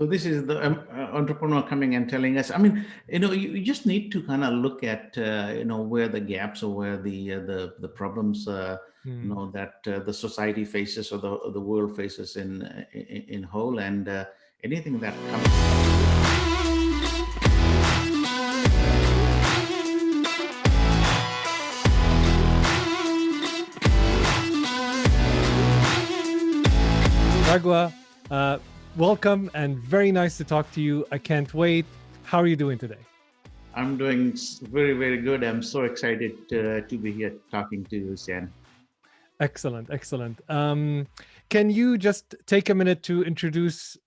So this is the entrepreneur coming and telling us. I mean, you just need to kind of look at where the gaps or where the problems Hmm. that the society faces or the world faces in whole, and anything that comes. Raghwa, uh, welcome and very nice to talk to you. I can't wait. How are you doing today? I'm doing very, very good. I'm so excited to be here talking to you, Hussein. Excellent, excellent. Can you just take a minute to introduce,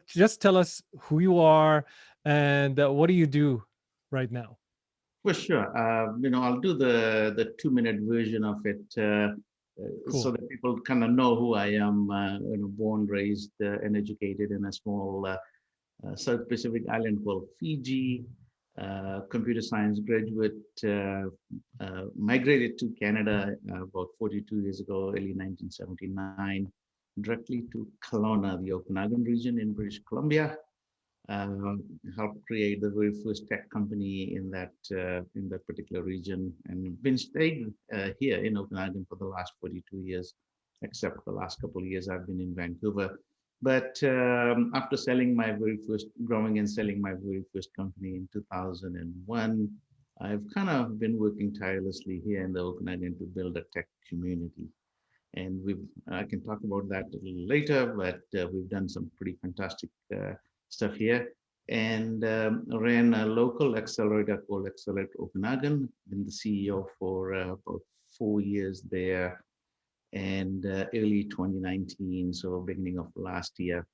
just tell us who you are and what do you do right now? For sure. I'll do the 2-minute version of it so Cool. that people kind of know who I am. Born, raised, and educated in a small South Pacific island called Fiji. Computer science graduate, migrated to Canada about 42 years ago, early 1979, directly to Kelowna, the Okanagan region in British Columbia. uh, Helped create the very first tech company in that particular region, and been staying here in Okanagan for the last 42 years, except the last couple of years I've been in Vancouver. But after growing and selling my very first company in 2001, I've kind of been working tirelessly here in the Okanagan to build a tech community. And I can talk about that a little later, but we've done some pretty fantastic stuff here. And ran a local accelerator called Accelerate Okanagan. Been the CEO for about 4 years there. And early 2019, so beginning of last year,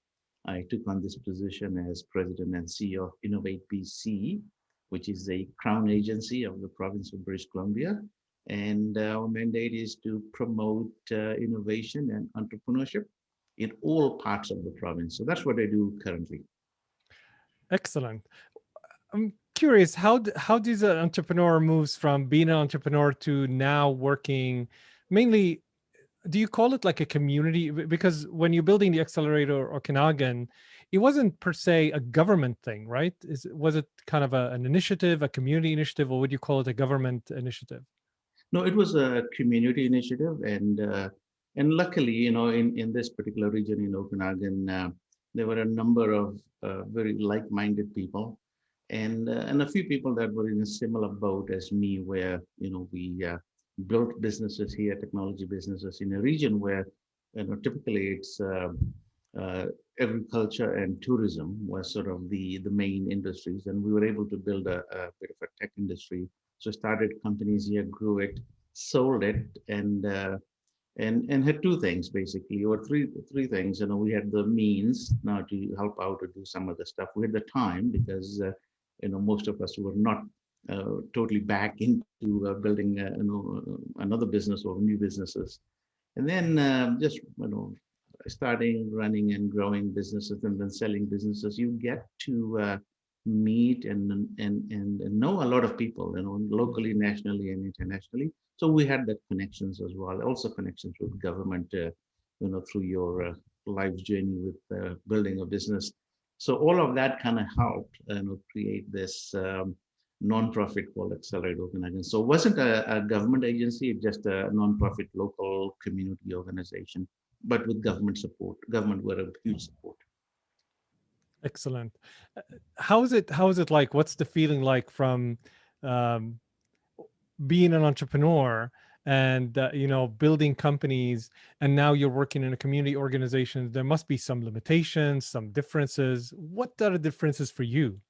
I took on this position as president and CEO of Innovate BC, which is a crown agency of the province of British Columbia. And our mandate is to promote innovation and entrepreneurship in all parts of the province. So that's what I do currently. Excellent. I'm curious, how does an entrepreneur moves from being an entrepreneur to now working mainly, do you call it like a community? Because when you're building the accelerator or Okanagan, it wasn't per se a government thing, right? Was it kind of an initiative, a community initiative, or would you call it a government initiative? No, it was a community initiative, and luckily, in this particular region in Okanagan, there were a number of very like-minded people, and a few people that were in a similar boat as me, where we built businesses here, technology businesses in a region where typically it's uh, agriculture and tourism was sort of the main industries, and we were able to build a bit of a tech industry. So started companies here, grew it, sold it, and had two things basically, or three things. We had the means now to help out to do some of the stuff. We had the time because most of us were not totally back into building another business or new businesses, and then just starting running and growing businesses and then selling businesses. You get to meet and know a lot of people, locally, nationally, and internationally. So we had that connections as well, also connections with government, through your life's journey with building a business. So all of that kind of helped create this non-profit called Accelerate Organization. So it wasn't a government agency, it's just a non-profit local community organization, but with government support. Government were a huge support. Excellent. How is it like? What's the feeling like from um, being an entrepreneur and building companies, and now you're working in a community organization? There must be some limitations, some differences. What are the differences for you?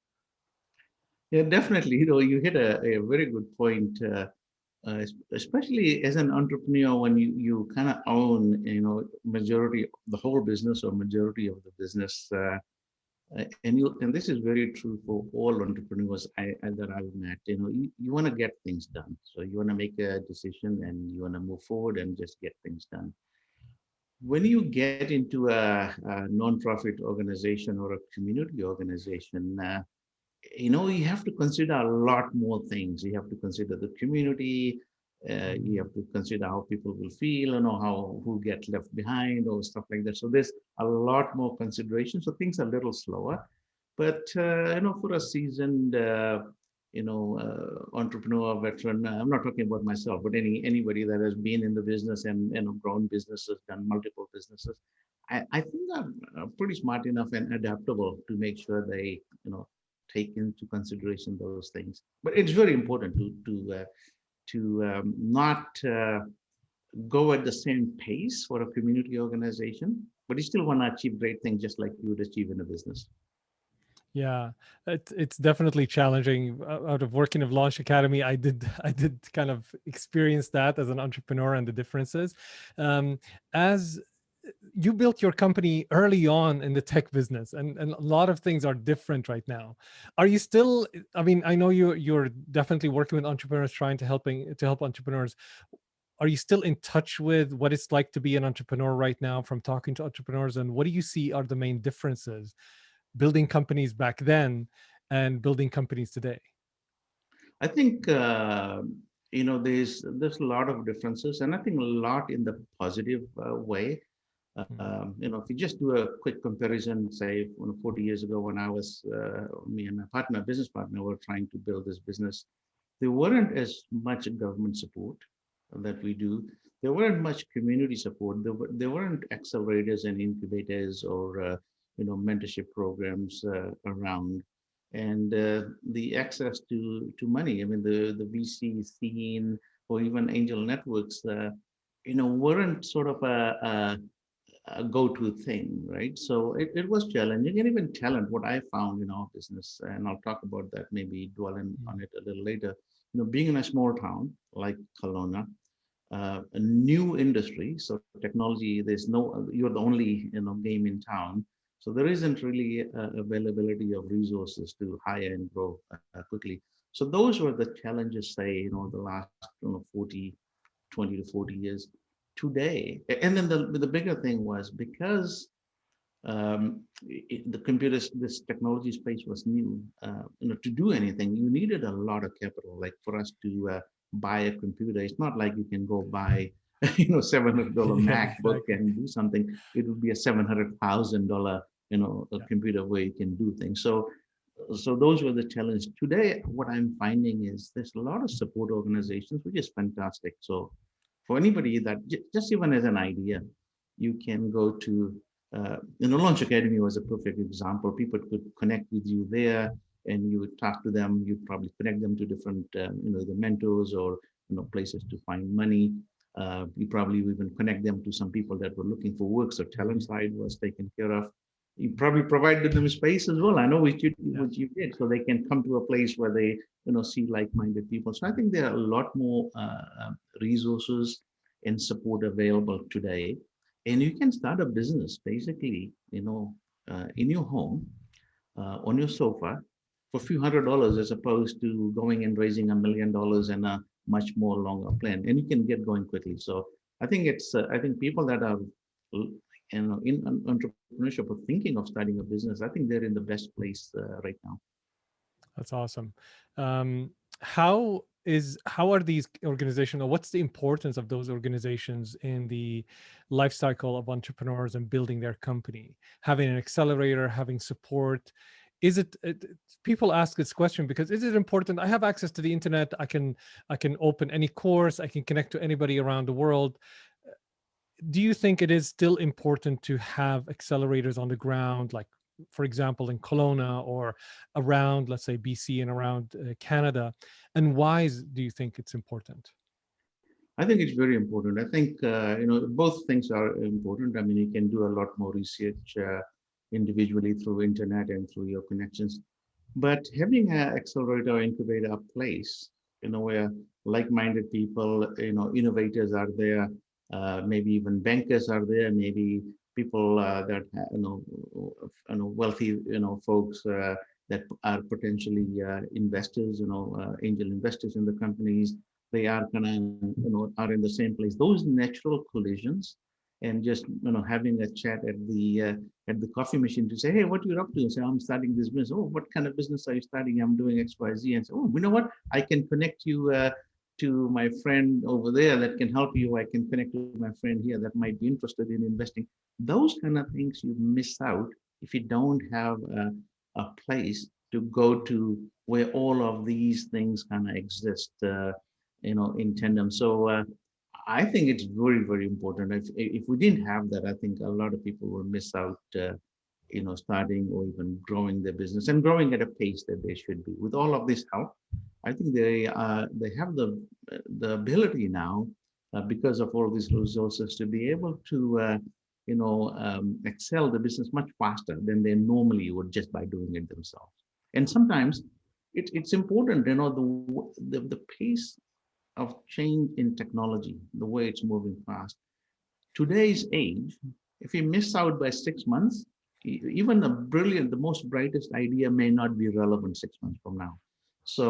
Yeah, definitely. You hit a very good point, especially as an entrepreneur when you kind of own, majority, the whole business or majority of the business. And this is very true for all entrepreneurs that I've met. You want to get things done, so you want to make a decision and you want to move forward and just get things done. When you get into a non-profit organization or a community organization, you have to consider a lot more things. You have to consider the community, You have to consider how people will feel, how who get left behind or stuff like that. So there's a lot more consideration. So things are a little slower, but for a seasoned entrepreneur, veteran. I'm not talking about myself, but anybody that has been in the business and grown businesses, done multiple businesses. I think I'm pretty smart enough and adaptable to make sure they take into consideration those things. But it's very important to not go at the same pace for a community organization, but you still want to achieve great things just like you would achieve in a business. Yeah, it's definitely challenging. Out of working of Launch Academy, I did kind of experience that as an entrepreneur and the differences. As you built your company early on in the tech business, and a lot of things are different right now. Are you still? I mean, I know you're definitely working with entrepreneurs, trying to help entrepreneurs. Are you still in touch with what it's like to be an entrepreneur right now from talking to entrepreneurs, and what do you see are the main differences building companies back then and building companies today? I think there's a lot of differences, and I think a lot in the positive way. Mhm. If you just do a quick comparison, say 40 years ago when I was me and my partner, business partner, were trying to build this business, there weren't as much government support that we do. There weren't much community support. There weren't accelerators and incubators or mentorship programs around, and the access to money. I mean, the VC scene or even angel networks, weren't sort of a go-to thing, right? So it was challenging, and even talent. What I found in our business, and I'll talk about that, maybe dwell on it a little later. Being in a small town like Kelowna, a new industry, so technology. You're the only game in town, so there isn't really availability of resources to hire and grow quickly. So those were the challenges, say, the last 20 to 40 years. Today, and then the bigger thing was because the computers, this technology space was new. To do anything, you needed a lot of capital. Like for us to buy a computer, it's not like you can go buy, $700 Yeah, MacBook exactly. and do something. It would be a $700,000, a Yeah. computer where you can do things. So those were the challenges. Today, what I'm finding is there's a lot of support organizations, which is fantastic. So for anybody that just even as an idea, you can go to Launch Academy was a perfect example. People could connect with you there, and you would talk to them. You'd probably connect them to different, the mentors or places to find money. You probably even connect them to some people that were looking for work. So talent Mhm. side was taken care of. You probably provided them space as well. I know Yeah. which you did, so they can come to a place where they see like-minded people. So I think there are a lot more resources and support available today, and you can start a business basically, in your home, on your sofa, for a few $100s, as opposed to going and raising $1 million and a much more longer plan. And you can get going quickly. So I think people that are in entrepreneurship or thinking of starting a business, I think they're in the best place right now. That's awesome. Um, how are these organizations, or what's the importance of those organizations in the life cycle of entrepreneurs and building their company? Having an accelerator, having support. Is people ask this question because is it important? I have access to the internet. I can open any course. I can connect to anybody around the world. Do you think it is still important to have accelerators on the ground, like, for example, in Kelowna or around, let's say, BC and around Canada? And why do you think it's important? I think it's very important. I think both things are important. I mean, you can do a lot more research individually through internet and through your connections. But having an accelerator or incubator a place, where like-minded people, innovators are there, maybe even bankers are there, maybe people that wealthy, folks that are potentially investors, angel investors in the companies. They are gonna, are in the same place. Those natural collisions, and just having a chat at the coffee machine to say, hey, what you're up to? And say, I'm starting this business. Oh, what kind of business are you starting? I'm doing X, Y, Z. And say, oh, you know what? I can connect you. to my friend over there that can help you. I can connect with my friend here that might be interested in investing. Those kind of things you miss out if you don't have a place to go to where all of these things kind of exist, in tandem. So I think it's very, very important. If we didn't have that, I think a lot of people will miss out. Starting or even growing their business and growing at a pace that they should be. With all of this help, I think they have the ability now, because of all these resources, to be able to excel the business much faster than they normally would just by doing it themselves. And sometimes it's important, the pace of change in technology, the way it's moving fast. Today's age, if you miss out by 6 months, even the most brightest idea may not be relevant 6 months from now. So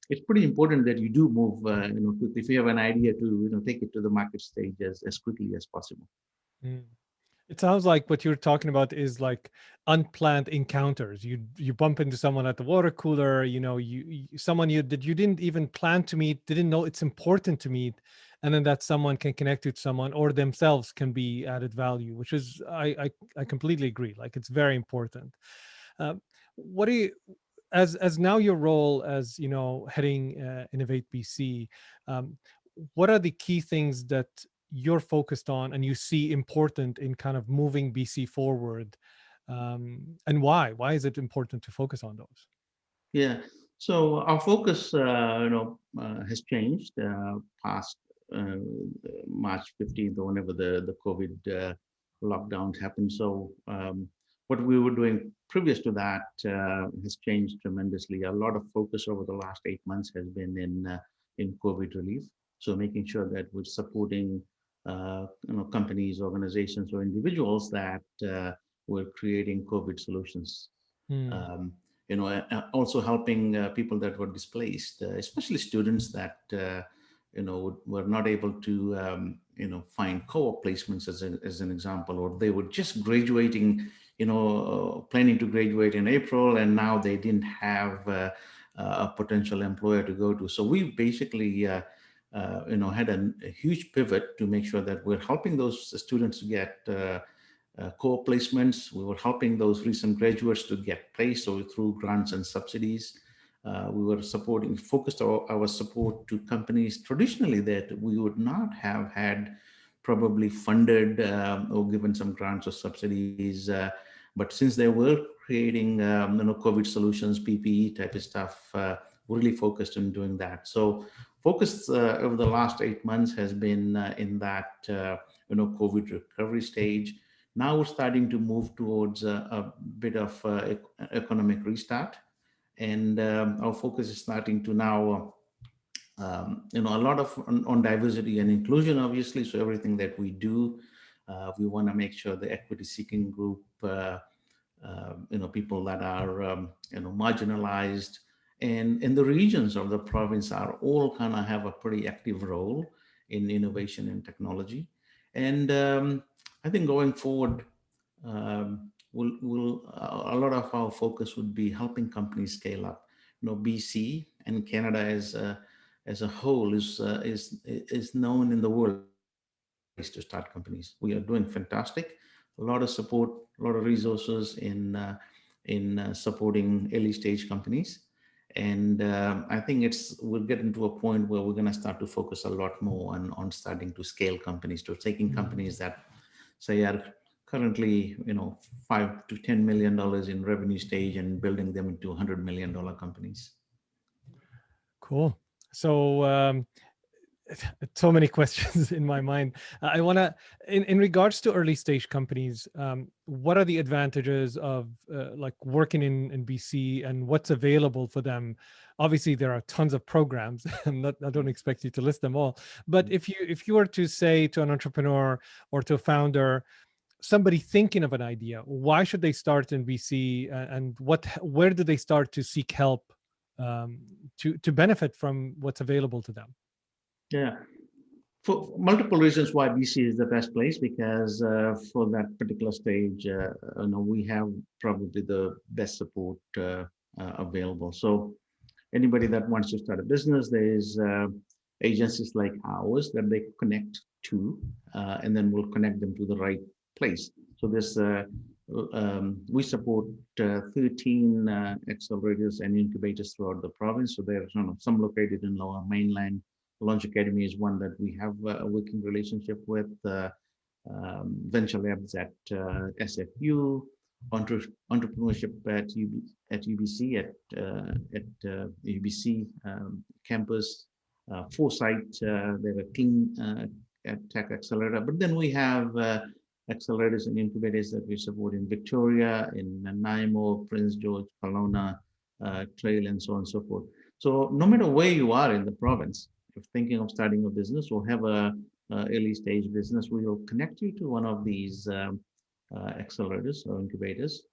it's pretty important that you do move, quickly. If you have an idea to, take it to the market stage as quickly as possible. Mm. It sounds like what you're talking about is like unplanned encounters. You bump into someone at the water cooler, someone that you didn't even plan to meet, didn't know it's important to meet, and then that someone can connect with someone or themselves can be added value, which is I completely agree. Like it's very important. What do you as now your role as heading Innovate BC, what are the key things that you're focused on and you see important in kind of moving BC forward, and why is it important to focus on those? Yeah. So our focus, has changed past uh, March 15th or whenever the COVID lockdowns happened. So what we were doing previous to that has changed tremendously. A lot of focus over the last 8 months has been in COVID relief. So making sure that we're supporting companies, organizations, or individuals that were creating COVID solutions. Hmm. Um, Also helping people that were displaced, especially students that were not able to find co-op placements, as an example, or they were just graduating, planning to graduate in April, and now they didn't have a potential employer to go to. So we basically had a huge pivot to make sure that we're helping those students to get co-op placements. We were helping those recent graduates to get placed, so through grants and subsidies. We were focused our support to companies traditionally that we would not have had probably funded or given some grants or subsidies. But since they were creating COVID solutions, PPE type of stuff, we're really focused on doing that. So focus over the last 8 months has been in that COVID recovery stage. Now we're starting to move towards a bit of economic restart, and our focus is starting to now, a lot of on diversity and inclusion, obviously. So everything that we do, we want to make sure the equity-seeking group, people that are, marginalized, and in the regions of the province are all kind of have a pretty active role in innovation and technology. And I think going forward, a lot of our focus would be helping companies scale up. BC and Canada as a whole is known in the world as a great place to start companies. We are doing fantastic. A lot of support, a lot of resources in supporting early stage companies. And I think we're getting to a point where we're going to start to focus a lot more on starting to scale companies, to taking companies that say are currently, $5 to $10 million in revenue stage and building them into $100 million companies. Cool. So so many questions in my mind. I want to, in regards to early stage companies, what are the advantages of like working in BC and what's available for them? Obviously, there are tons of programs. I don't expect you to list them all, but if you were to say to an entrepreneur or to a founder, somebody thinking of an idea, why should they start in BC, and where do they start to seek help to benefit from what's available to them? Yeah, for multiple reasons why BC is the best place, because for that particular stage, we have probably the best support available. So anybody that wants to start a business, there's agencies like ours that they connect to, and then we'll connect them to the right place. So this we support 13 accelerators and incubators throughout the province. So there are some located in Lower Mainland. Launch Academy is one that we have a working relationship with. Venture labs at SFU, entrepreneurship at UBC UBC campus, Foresight. They're a clean tech accelerator. But then we have accelerators and incubators that we support in Victoria, in Nanaimo, Prince George, Kelowna, Trail, and so on and so forth. So no matter where you are in the province, if thinking of starting a business or have a early stage business, we will connect you to one of these accelerators or incubators.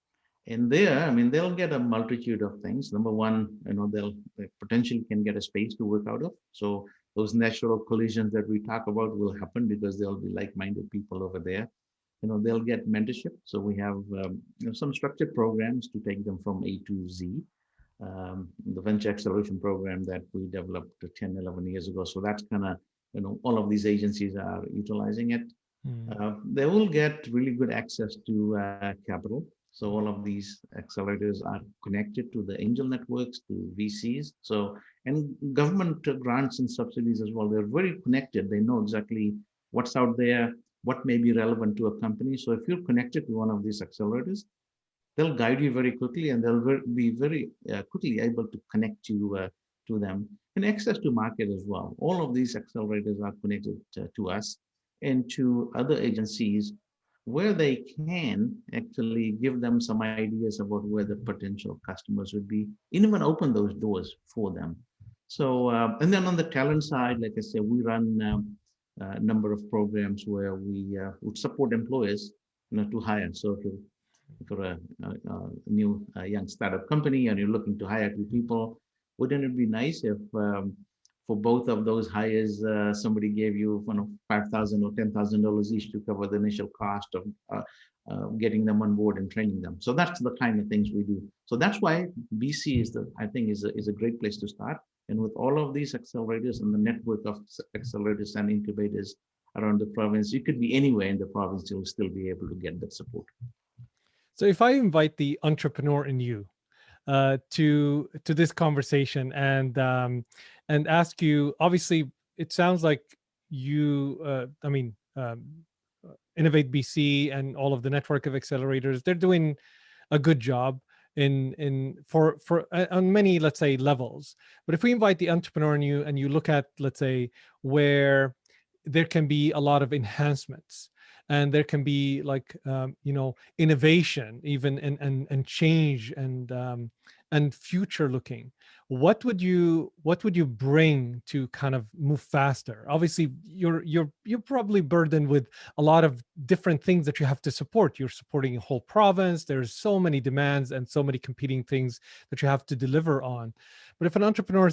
And there, I mean, they'll get a multitude of things. Number one, they potentially can get a space to work out of. So those natural collisions that we talk about will happen because there'll be like-minded people over there. They'll get mentorship. So we have some structured programs to take them from A to Z. The venture acceleration program that we developed 10, 11 years ago. So that's kind of, all of these agencies are utilizing it. They will get really good access to capital. So all of these accelerators are connected to the angel networks, to VCs. So, and government grants and subsidies as well. They're very connected. They know exactly what's out there, what may be relevant to a company. So if you're connected to one of these accelerators, they'll guide you very quickly, and they'll be very quickly able to connect you to them. And access to market as well. All of these accelerators are connected to us and to other agencies where they can actually give them some ideas about where the potential customers would be, and even open those doors for them. So, and then on the talent side, like I said, we run a number of programs where we would support employers, to hire. So if you're a new young startup company and you're looking to hire 2 people, wouldn't it be nice if for both of those hires, somebody gave you $5,000 or $10,000 each to cover the initial cost of getting them on board and training them. So that's the kind of things we do. So that's why BC I think is a great place to start. And with all of these accelerators and the network of accelerators and incubators around the province, you could be anywhere in the province, you'll still be able to get that support. So if I invite the entrepreneur in you to this conversation and ask you, obviously, it sounds like you, Innovate BC and all of the network of accelerators, they're doing a good job for on many, let's say, levels. But if we invite the entrepreneur in you and you look at, let's say, where there can be a lot of enhancements and there can be like innovation even and change and future looking, what would you bring to kind of move faster? Obviously you're probably burdened with a lot of different things that you have to support. You're supporting a whole province. There's so many demands and so many competing things that you have to deliver on. But if an entrepreneur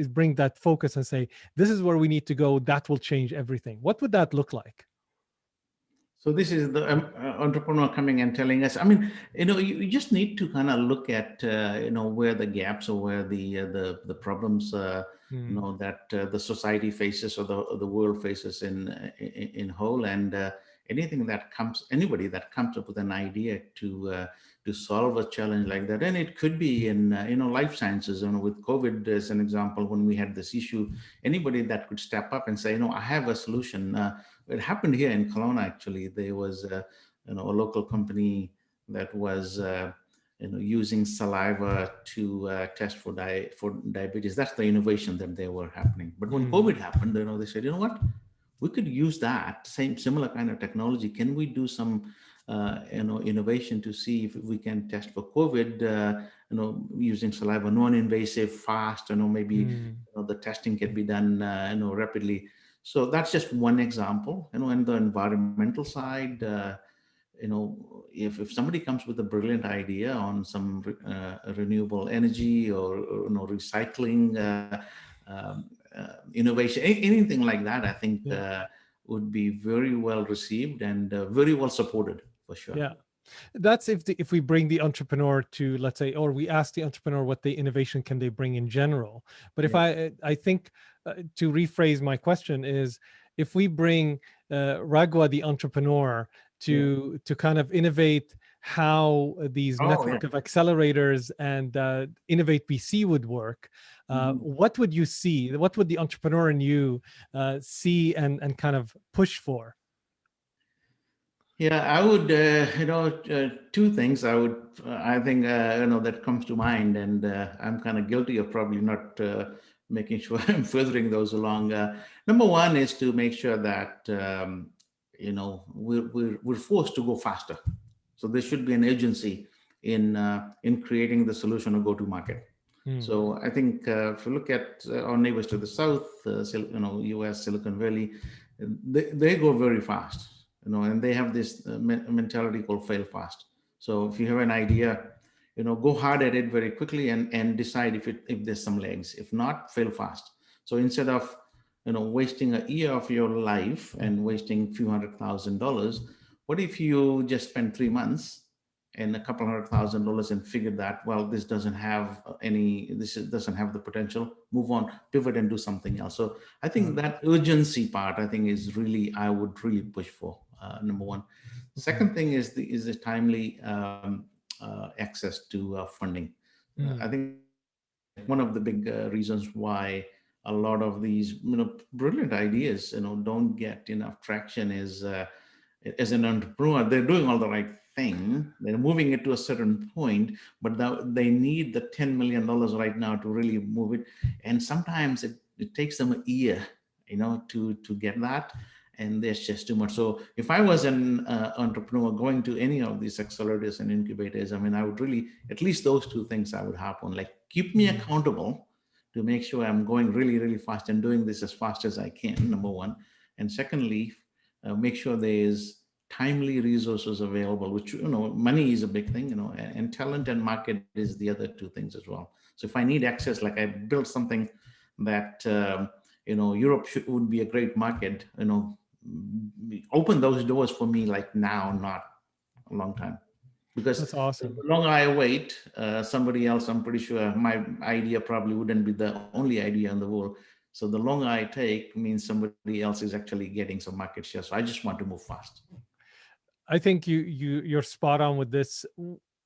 bring that focus and say, this is where we need to go, that will change everything, what would that look like? So this is the entrepreneur coming and telling us. I mean, you just need to kind of look at where the gaps or where the problems that the society faces or the world faces in whole, and anybody that comes up with an idea to solve a challenge like that, and it could be in life sciences. With COVID as an example, when we had this issue, anybody that could step up and say, I have a solution. It happened here in Kelowna, actually. There was a local company that was using saliva to test for diabetes. That's the innovation that they were happening. But when COVID happened, they said, what? We could use that similar kind of technology. Can we do some innovation to see if we can test for COVID, using saliva, non-invasive, fast, maybe the testing can be done rapidly. So that's just one example. And the environmental side, if somebody comes with a brilliant idea on some renewable energy or recycling innovation, anything like that, I think would be very well received and very well supported for sure. Yeah. That's if we bring the entrepreneur to, let's say, or we ask the entrepreneur what the innovation can they bring in general. But if I think to rephrase my question is, if we bring Raghwa the entrepreneur Yeah. to kind of innovate how these Oh, yeah. network of accelerators and Innovate BC would work, Mhm. what would you see? What would the entrepreneur in you see and kind of push for? Yeah, I would, two things I think, that comes to mind, and I'm kind of guilty of probably not making sure I'm furthering those along. Number one is to make sure that, we're forced to go faster. So there should be an agency in creating the solution or go to market. Mm, So I think if you look at our neighbors to the south, U.S. Silicon Valley, they go very fast, and they have this mentality called fail fast. So if you have an idea, go hard at it very quickly and decide if there's some legs. If not, fail fast. So instead of wasting a year of your life and wasting few $100,000, what if you just spend 3 months and a couple $100,000 and figure that, well, this doesn't have the potential, move on, pivot and do something else. So I think got that urgency part, I think, is really, I would really push for, number one. it. Second thing is the timely access to funding. I Mm, think one of the big reasons why a lot of these brilliant ideas don't get enough traction is, as an entrepreneur, they're doing all the right thing, they're moving it to a certain point, but they need the $10 million right now to really move it. And sometimes it takes them a year to get that, and there's just too much. So if I was an entrepreneur going to any of these accelerators and incubators, I mean, I would really, at least those two things I would happen, like keep me mm, accountable to make sure I'm going really, really fast and doing this as fast as I can, number one. And secondly, make sure there is timely resources available, which, money is a big thing, and talent and market is the other two things as well. So if I need access, like I built something that, Europe would be a great market, open those doors for me, like now, not a long time. Because that's the awesome. longer I wait, somebody else, I'm pretty sure my idea probably wouldn't be the only idea in the world. So the longer I take means somebody else is actually getting some market share. So I just want to move fast. I think you're spot on with this.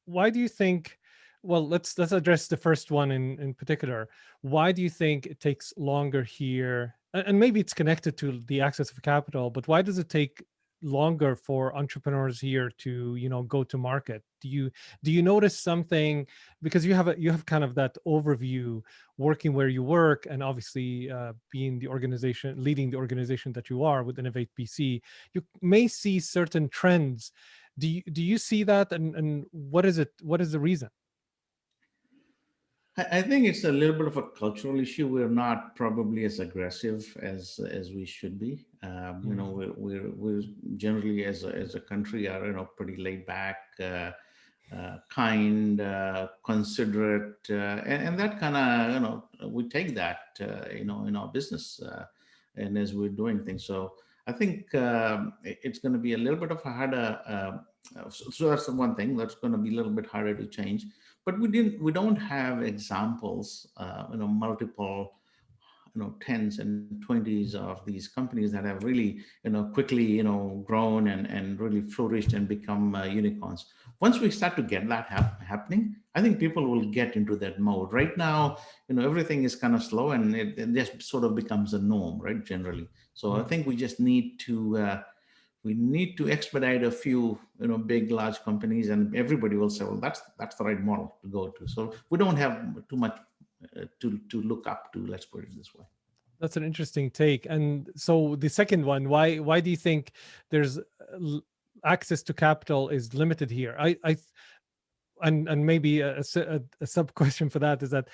Why do you think? Well, let's address the first one in particular. Why do you think it takes longer here? And maybe it's connected to the access of capital, but why does it take longer for entrepreneurs here to go to market? Do you notice something, because you have kind of that overview working where you work, and obviously being the organization leading the organization that you are with Innovate BC, you may see certain trends. Do you see that, and what is it, what is the reason? I think it's a little bit of a cultural issue. We're not probably as aggressive as we should be. Mm, We're generally as a country are pretty laid back, kind, considerate, and that kind of we take that in our business, and as we're doing things. So I think it's going to be a little bit of a harder. So that's the one thing that's going to be a little bit harder to change. But we don't have examples, multiple, tens and twenties of these companies that have really, quickly, grown and really flourished and become unicorns. Once we start to get that happening, I think people will get into that mode. Right now, everything is kind of slow, and it just sort of becomes a norm, right? Generally. So I mm. think we need to expedite a few big large companies, and everybody will say, well, that's the right model to go to. So we don't have too much to look up to, let's put it this way. That's an interesting take. And so the second one, why do you think there's access to capital is limited here? And maybe a sub question for that is that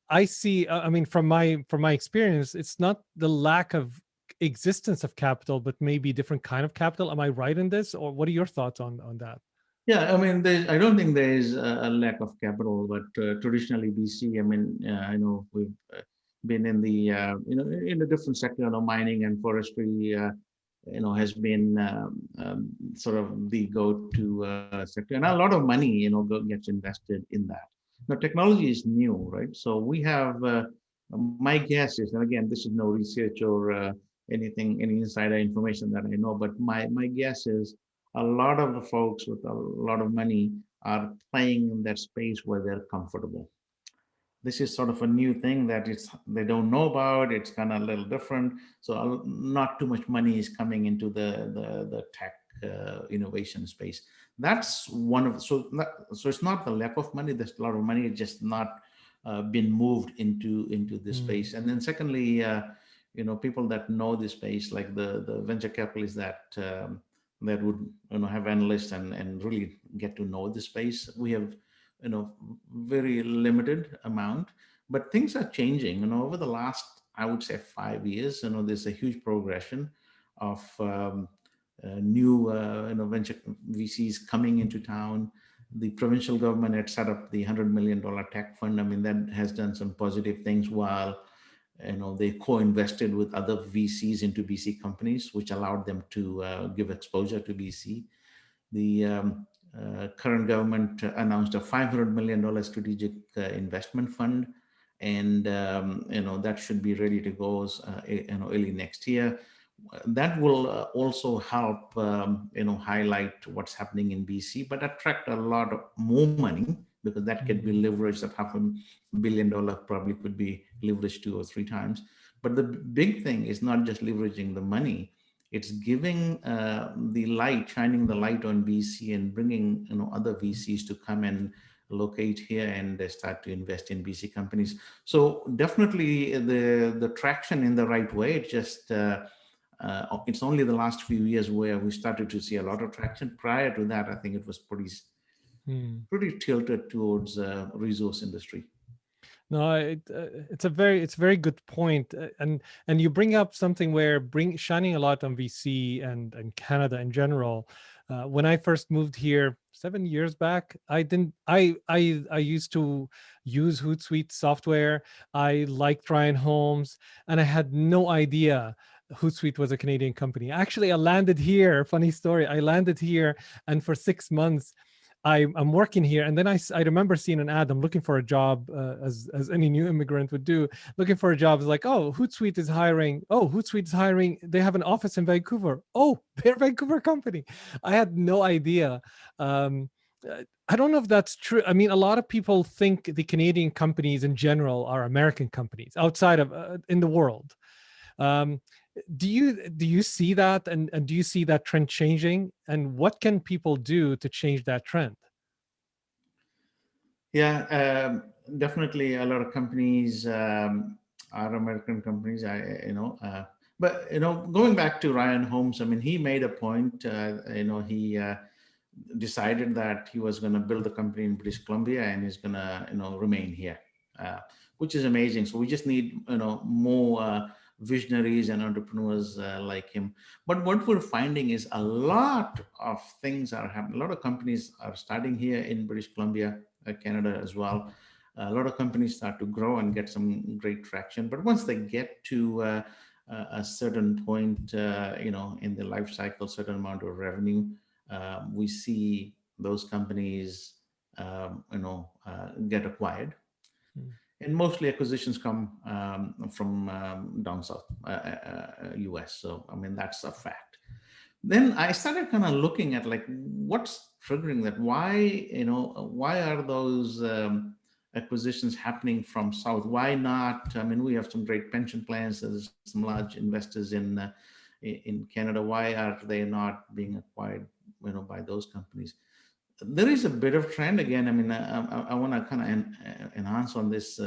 I see, I mean, from my experience, it's not the lack of existence of capital, but maybe different kind of capital. Am I right in this, or what are your thoughts on that? Yeah, I mean, I don't think there is a lack of capital, but traditionally BC, I mean, I know we've been in the, in a different sector, mining and forestry, has been sort of the go-to sector, and a lot of money, gets invested in that. Now, technology is new, right? So we have My guess is, and again, this is no research or anything, any insider information that I know, but my guess is a lot of the folks with a lot of money are playing in that space where they're comfortable. This is sort of a new thing that it's they don't know about. It's kind of a little different. So not too much money is coming into the tech innovation space. That's one of so it's not the lack of money. There's a lot of money. It's just not been moved into this Mm, space. And then secondly, people that know this space, like the venture capitalists that would have analysts and really get to know the space. We have very limited amount, but things are changing over the last, I would say, 5 years. There's a huge progression of new venture VCs coming into town. The provincial government had set up the $100 million tech fund. I mean, that has done some positive things, while they co-invested with other VCs into BC companies, which allowed them to give exposure to BC. The current government announced a $500 million strategic investment fund, and that should be ready to go early next year. That will also help highlight what's happening in BC, but attract a lot of more money, because that could be mm, leveraged at $500 million, probably could be leveraged 2 or 3 times. But the big thing is not just leveraging the money, it's giving shining the light on BC, and bringing other VCs to come and locate here and they start to invest in BC companies. So definitely the traction in the right way. It's only the last few years where we started to see a lot of traction. Prior to that, I think it was mm. pretty tilted towards resource industry. No, it's a very good point, and you bring up something where bring shining a light on VC and Canada in general. When I first moved here 7 years back, I didn't I used to use Hootsuite software. I liked Ryan Holmes, and I had no idea Hootsuite was a Canadian company. Actually, I landed here. Funny story. I landed here, and for 6 months I'm working here, and then I remember seeing an ad. I'm looking for a job, as any new immigrant would do, looking for a job. It's like, oh, Hootsuite is hiring. Oh, Hootsuite is hiring. They have an office in Vancouver. Oh, they're a Vancouver company. I had no idea. Um, I don't know if that's true. I mean, a lot of people think the Canadian companies in general are American companies outside of in the world. Um, do you see that, and do you see that trend changing, and what can people do to change that trend? Yeah, definitely a lot of companies are American companies. But going back to Ryan Holmes, I mean, he made a point. He decided that he was going to build a company in British Columbia, and he's going to remain here, uh, which is amazing. So we just need more visionaries and entrepreneurs like him. But what we're finding is a lot of things are happening. A lot of companies are starting here in British Columbia, Canada as well. A lot of companies start to grow and get some great traction. But once they get to a certain point, in the life cycle, certain amount of revenue, we see those companies, get acquired, Mm, and mostly acquisitions come from down south, US. So I mean, that's a fact. Then I started kind of looking at, like, what's triggering that. Why are those acquisitions happening from south? Why not? I mean, we have some great pension plans. There's some large investors in Canada. Why are they not being acquired by those companies? There is a bit of trend. Again, I mean, I want to kind of enhance on this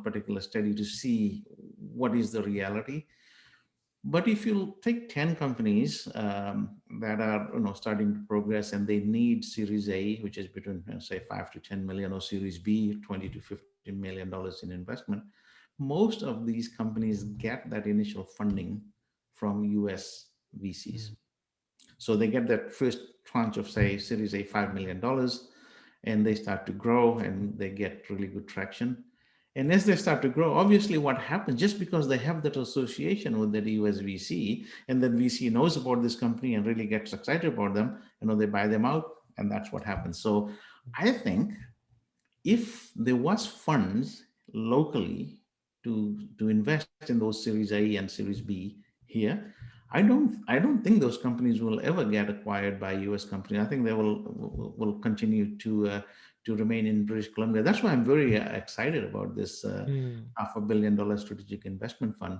particular study to see what is the reality. But if you take 10 companies that are starting to progress, and they need Series A, which is between, say, 5 to 10 million, or Series B, 20 to $15 million in investment, most of these companies get that initial funding from US VCs. mm, So they get that first tranche of, say, Series A, $5 million, and they start to grow, and they get really good traction. And as they start to grow, obviously what happens, just because they have that association with that US VC, and that VC knows about this company and really gets excited about them, they buy them out, and that's what happens. So I think if there was funds locally, to invest in those Series A and Series B here. I don't think those companies will ever get acquired by U.S. companies. I think they will continue to remain in British Columbia. That's why I'm very excited about this Mm, $500 million strategic investment fund.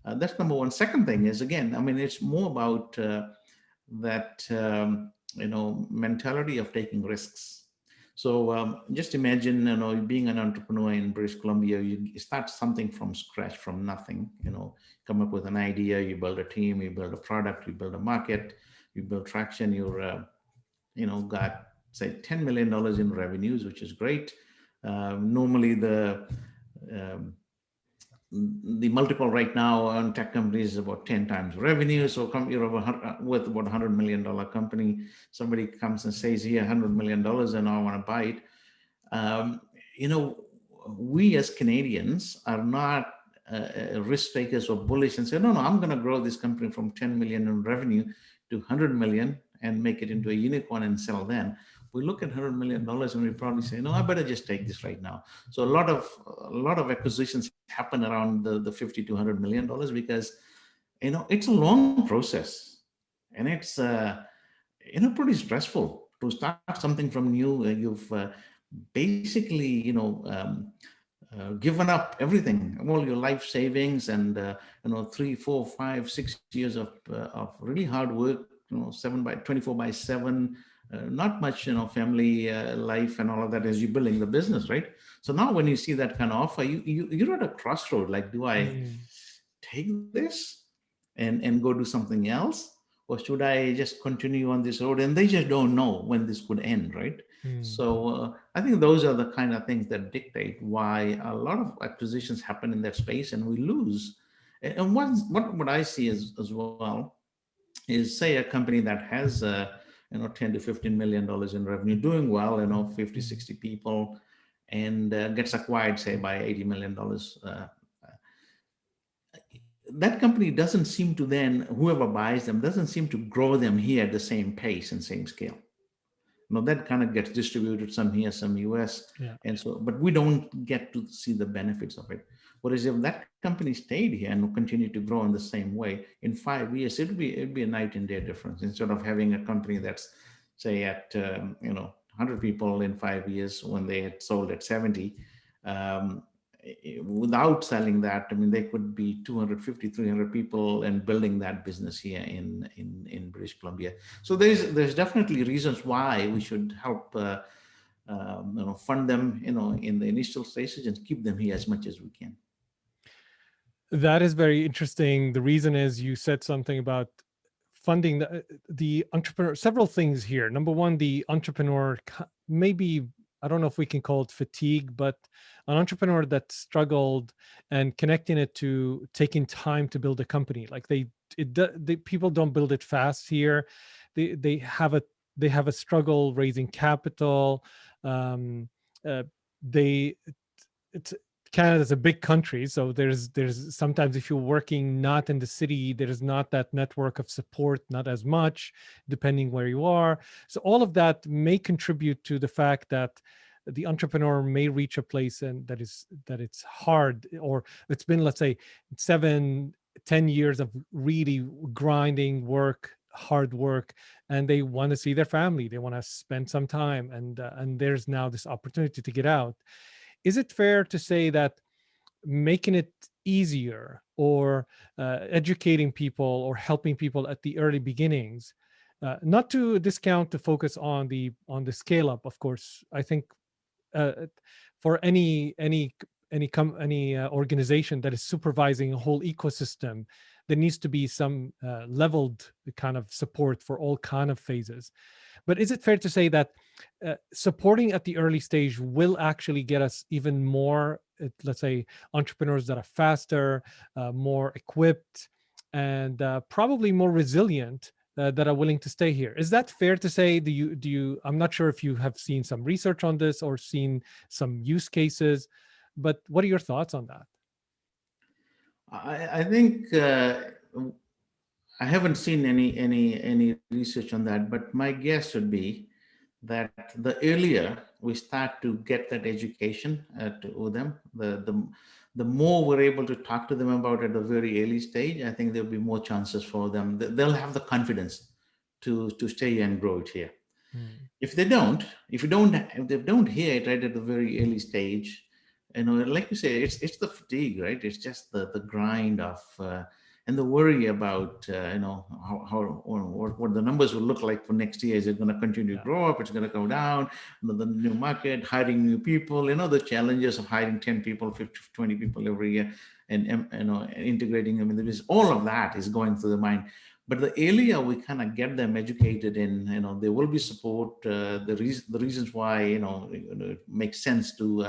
That's number one. Second thing is, again, I mean, it's more about that mentality of taking risks. So just imagine, being an entrepreneur in British Columbia, you start something from scratch, from nothing. Come up with an idea, you build a team, you build a product, you build a market, you build traction. You're got say $10 million in revenues, which is great. Normally um, the multiple right now on tech companies is about 10 times revenue. So you're with about $100 million company. Somebody comes and says, here, $100 million, and I want to buy it. Um, you know, we as Canadians are not risk takers or bullish and say, no, I'm going to grow this company from 10 million in revenue to 100 million and make it into a unicorn and sell then. We look at $100 million and we probably say, no, I better just take this right now. So a lot of acquisitions happen around the 50 to $100 million because it's a long process, and it's pretty stressful to start something from new. You've basically given up everything, all your life savings, and 3, 4, 5, 6 years of really hard work, 7 by 24 by 7, not much family life and all of that as you're building the business, right? So now when you see that kind of offer, you're at a crossroad. Like, do I mm, take this and go do something else, or should I just continue on this road? And they just don't know when this could end, right? mm. So I think those are the kind of things that dictate why a lot of acquisitions happen in that space and we lose. And what I see as well is, say, a company that has 10 to $15 million in revenue, doing well, 50, Mm. 60 people, and gets acquired, say, by $80 million. That company doesn't seem to then, whoever buys them doesn't seem to grow them here at the same pace and same scale. That kind of gets distributed, some here, some US. Yeah. And so, but we don't get to see the benefits of it. Whereas if that company stayed here and continued to grow in the same way, in 5 years, it'd be a night and day difference. Instead of having a company that's, say, at 100 people in 5 years when they had sold at 70, um, without selling that, I mean, they could be 250, 300 people and building that business here in British Columbia. So there's definitely reasons why we should help fund them, in the initial stages, and keep them here as much as we can. That is very interesting. The reason is you said something about funding the entrepreneur, several things here. Number one, the entrepreneur, maybe, I don't know if we can call it fatigue, but an entrepreneur that struggled and connecting it to taking time to build a company. Like people don't build it fast here. They have a struggle raising capital. Um, uh, they it's Canada's a big country, so there's sometimes, if you're working not in the city, there's not that network of support, not as much, depending where you are. So all of that may contribute to the fact that the entrepreneur may reach a place and that it's hard, or it's been, let's say, 7, 10 years of really grinding work, hard work, and they want to see their family, they want to spend some time, and there's now this opportunity to get out. Is it fair to say that making it easier, or educating people or helping people at the early beginnings, not to discount to focus on the scale up, of course, I think, for any organization that is supervising a whole ecosystem, there needs to be some leveled kind of support for all kind of phases. But is it fair to say that supporting at the early stage will actually get us even more, let's say, entrepreneurs that are faster, more equipped, and probably more resilient, that are willing to stay here? Is that fair to say? Do you? I'm not sure if you have seen some research on this or seen some use cases, but what are your thoughts on that? I think I haven't seen any research on that, but my guess would be that the earlier we start to get that education to them, the more we're able to talk to them about at the very early stage, I think there'll be more chances for them. They'll have the confidence to stay and grow it here. Mm. If they don't, if they don't hear it right at the very early stage, like you say, it's the fatigue, right? It's just the grind of and the worry about what the numbers will look like for next year. Is it going to continue to Yeah. grow up? It's going to go down. The new market, hiring new people. The challenges of hiring 10 people, 50, 20 people every year, and integrating them in the business. All of that is going through the mind. But the earlier we kind of get them educated in, there will be support. The reasons why it makes sense to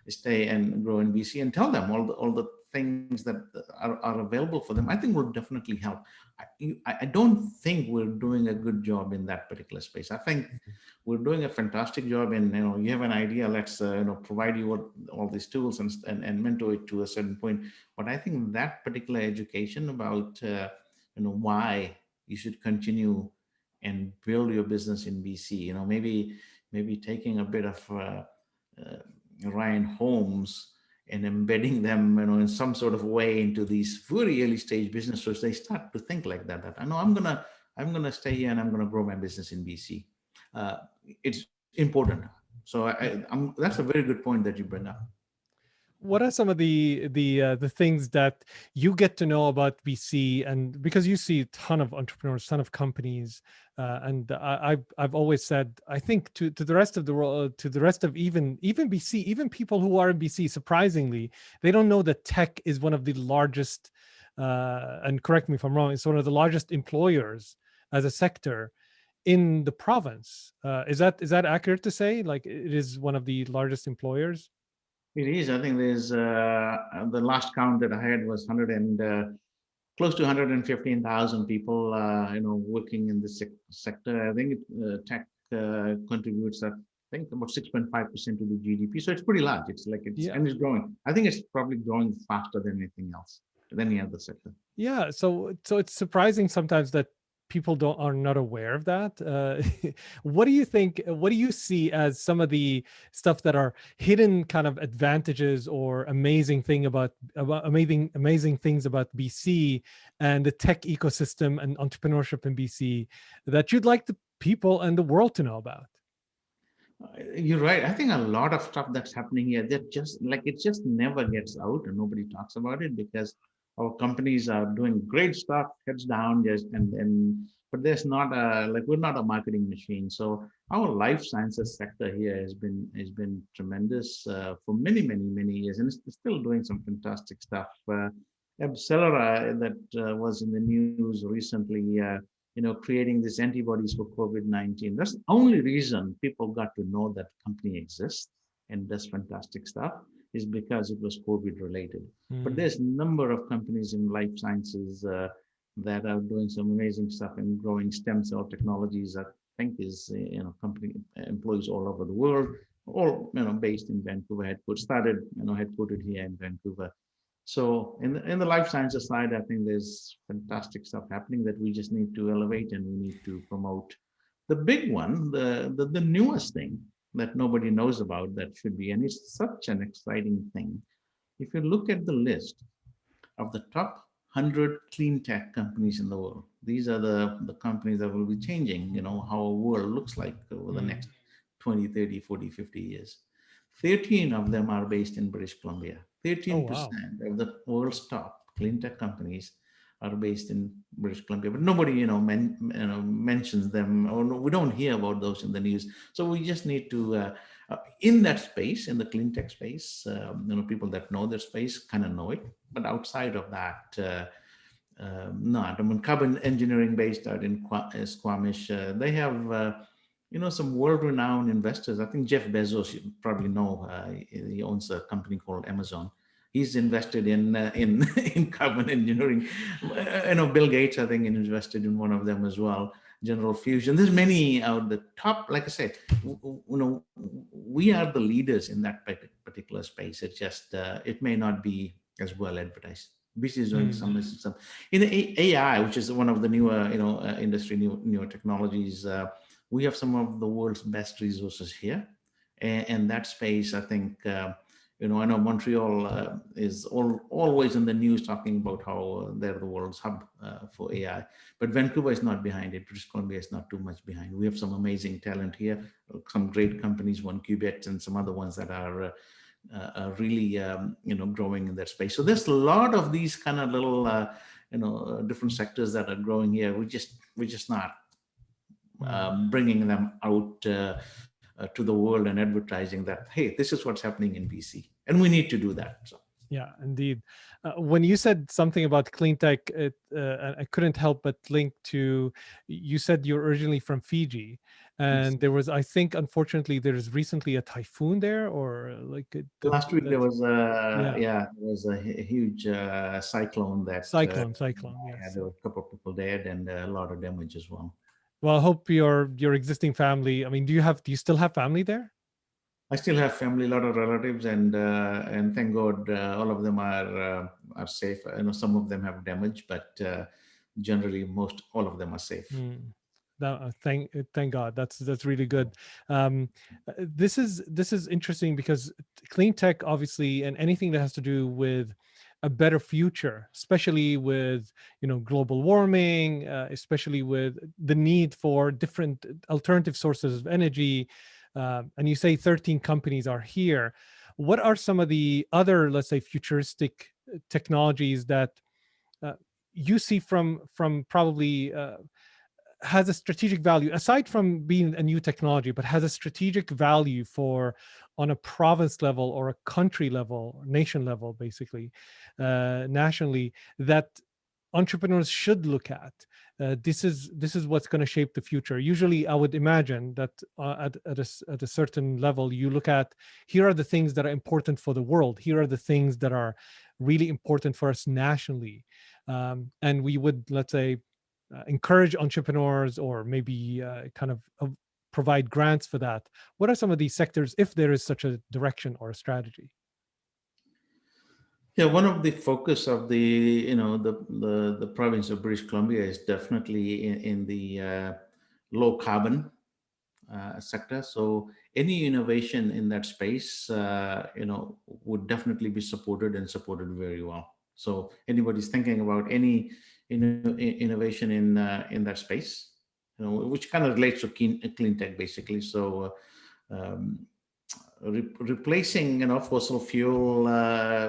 stay and grow in BC, and tell them all the things that are available for them, I think will definitely help. I don't think we're doing a good job in that particular space. I think we're doing a fantastic job in, you have an idea, let's provide you all these tools and mentor it to a certain point. But I think that particular education about why you should continue and build your business in BC, maybe taking a bit of Ryan Holmes and embedding them, in some sort of way into these very early stage businesses. They start to think like that I know I'm gonna stay here and I'm gonna grow my business in BC. It's important. So that's a very good point that you bring up. What are some of the things that you get to know about BC, and because you see a ton of entrepreneurs, ton of companies, and I've always said, I think to the rest of the world, to the rest of even BC, even people who are in BC, surprisingly, they don't know that tech is one of the largest, and correct me if I'm wrong, it's one of the largest employers as a sector in the province. Is that accurate to say? Like, it is one of the largest employers? It is. I think there's the last count that I had was 100 and close to 115,000 people, working in this sector. I think tech contributes, I think, about 6.5% to the GDP. So it's pretty large. Yeah. And it's growing. I think it's probably growing faster than anything else, than any other sector. Yeah, so it's surprising sometimes that people are not aware of that. What do you think? What do you see as some of the stuff that are hidden kind of advantages or amazing things about BC and the tech ecosystem and entrepreneurship in BC that you'd like the people and the world to know about? You're right. I think a lot of stuff that's happening here, that just it just never gets out and nobody talks about it, because our companies are doing great stuff, heads down, just but there's not we're not a marketing machine. So our life sciences sector here has been tremendous for many, many, many years, and it's still doing some fantastic stuff. Accelera that was in the news recently. Creating these antibodies for COVID-19. That's the only reason people got to know that company exists and does fantastic stuff, is because it was COVID related. But Mm. there's a number of companies in life sciences that are doing some amazing stuff in growing stem cell technologies. I think is company employees all over the world, all based in Vancouver, headquartered here in Vancouver. So in the life sciences side, I think there's fantastic stuff happening that we just need to elevate and we need to promote. The big one, the newest thing that nobody knows about that should be, and it's such an exciting thing. If you look at the list of the top 100 clean tech companies in the world, these are the companies that will be changing, how our world looks like over the Mm. next 20, 30, 40, 50 years. 13 of them are based in British Columbia. Oh, wow. 13% of the world's top clean tech companies are based in British Columbia, but nobody, mentions them, or no, we don't hear about those in the news. So we just need to, in that space, in the clean tech space, people that know their space kind of know it. But outside of that, not. I mean, carbon engineering based out in Squamish, they have. Some world-renowned investors. I think Jeff Bezos, you probably know, he owns a company called Amazon. He's invested in in carbon engineering. Bill Gates, I think, invested in one of them as well. General Fusion. There's many out the top. Like I said, we are the leaders in that particular space. It's just it may not be as well advertised. BC is doing Mm. some in the AI, which is one of the newer industry newer technologies. we have some of the world's best resources here. And that space, I think, I know Montreal is always in the news talking about how they're the world's hub for AI, but Vancouver is not behind it. British Columbia is not too much behind. We have some amazing talent here, some great companies, Incubate, and some other ones that are really, growing in that space. So there's a lot of these kind of little, different sectors that are growing here. We're just not bringing them out to the world and advertising that, hey, this is what's happening in BC, and we need to do that. So. Yeah, indeed. When you said something about clean tech, I couldn't help but link to, you said you're originally from Fiji, and there was, I think, unfortunately, there's recently a typhoon there, or like Last week there was yeah, there was a huge cyclone that cyclone, yes. there were a couple of people dead and a lot of damage as well. Well, I hope your existing family. I mean, do you still have family there? I still have family, a lot of relatives, and thank God all of them are safe. Some of them have damage, but generally all of them are safe. Thank God. That's really good. This is interesting because clean tech, obviously, and anything that has to do with a better future, especially with global warming, especially with the need for different alternative sources of energy. And you say 13 companies are here. What are some of the other, let's say, futuristic technologies that you see from probably has a strategic value, aside from being a new technology, but has a strategic value for on a province level or a country level, nation level, basically, nationally, that entrepreneurs should look at? This is what's going to shape the future. Usually, I would imagine that at a certain level, you look at, here are the things that are important for the world. Here are the things that are really important for us nationally, and we would, let's say, encourage entrepreneurs, or maybe kind of provide grants for that. What are some of these sectors, if there is such a direction or a strategy? Yeah, one of the focus of the province of British Columbia is definitely in the low carbon sector. So any innovation in that space, would definitely be supported, and supported very well. So anybody's thinking about any innovation in that space, which kind of relates to clean tech, basically. So replacing fossil fuel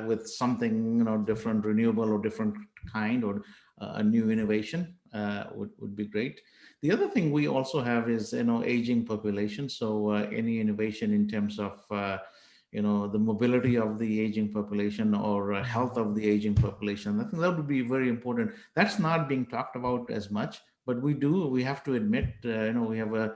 with something different, renewable or different kind, or a new innovation would be great. The other thing we also have is aging population. So any innovation in terms of the mobility of the aging population, or health of the aging population, I think that would be very important. That's not being talked about as much, but we have to admit, we have a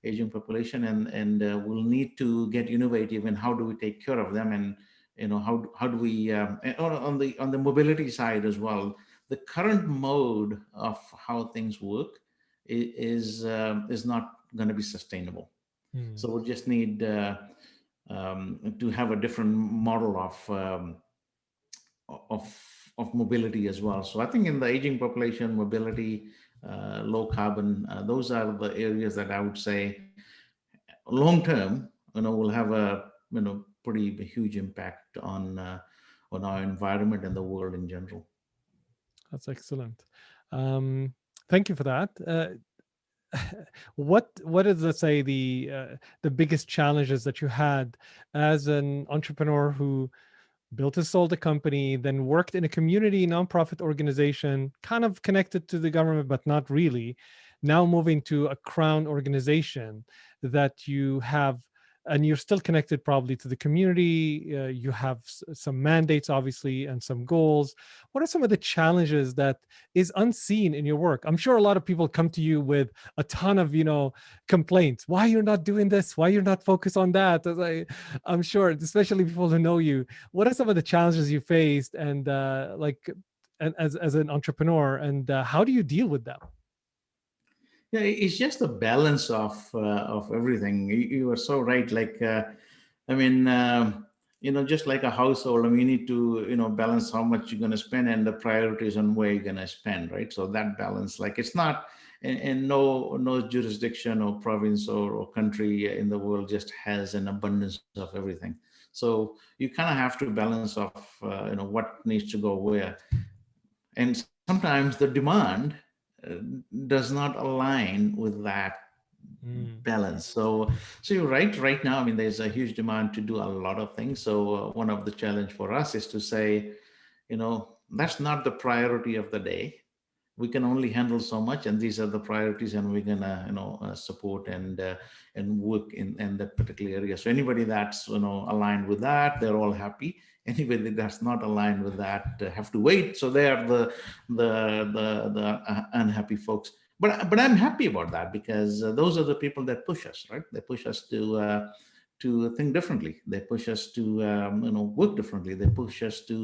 aging population, and we'll need to get innovative in how do we take care of them, and how do we on the mobility side as well. The current mode of how things work is not going to be sustainable. So we'll just need to have a different model of mobility as well. So I think in the aging population, mobility, low carbon, those are the areas that I would say long term, will have a pretty huge impact on our environment and the world in general. That's excellent. Thank you for that. What is, let's say, the biggest challenges that you had as an entrepreneur who built and sold a company, then worked in a community nonprofit organization, kind of connected to the government, but not really, now moving to a crown organization that you have, and you're still connected probably to the community. You have some mandates, obviously, and some goals. What are some of the challenges that is unseen in your work? I'm sure a lot of people come to you with a ton of, complaints. Why you're not doing this? Why you're not focused on that? I'm sure, especially people who know you. What are some of the challenges you faced, and as an entrepreneur, and how do you deal with them? Yeah, it's just a balance of everything. You are so right. Like, I mean, just like a household, I mean, you need to, balance how much you're going to spend and the priorities on where you're going to spend, right? So that balance, like, it's not and no jurisdiction or province or country in the world just has an abundance of everything. So you kind of have to balance off, what needs to go where. And sometimes the demand uh, does not align with that Mm. balance. So you're right now, I mean, there's a huge demand to do a lot of things. So one of the challenge for us is to say, that's not the priority of the day. We can only handle so much, and these are the priorities, and we're gonna support and work in that particular area. So anybody that's aligned with that, they're all happy. Anybody that's not aligned with that have to wait. So they are the unhappy folks. But I'm happy about that, because those are the people that push us, right? They push us to think differently. They push us to work differently. They push us to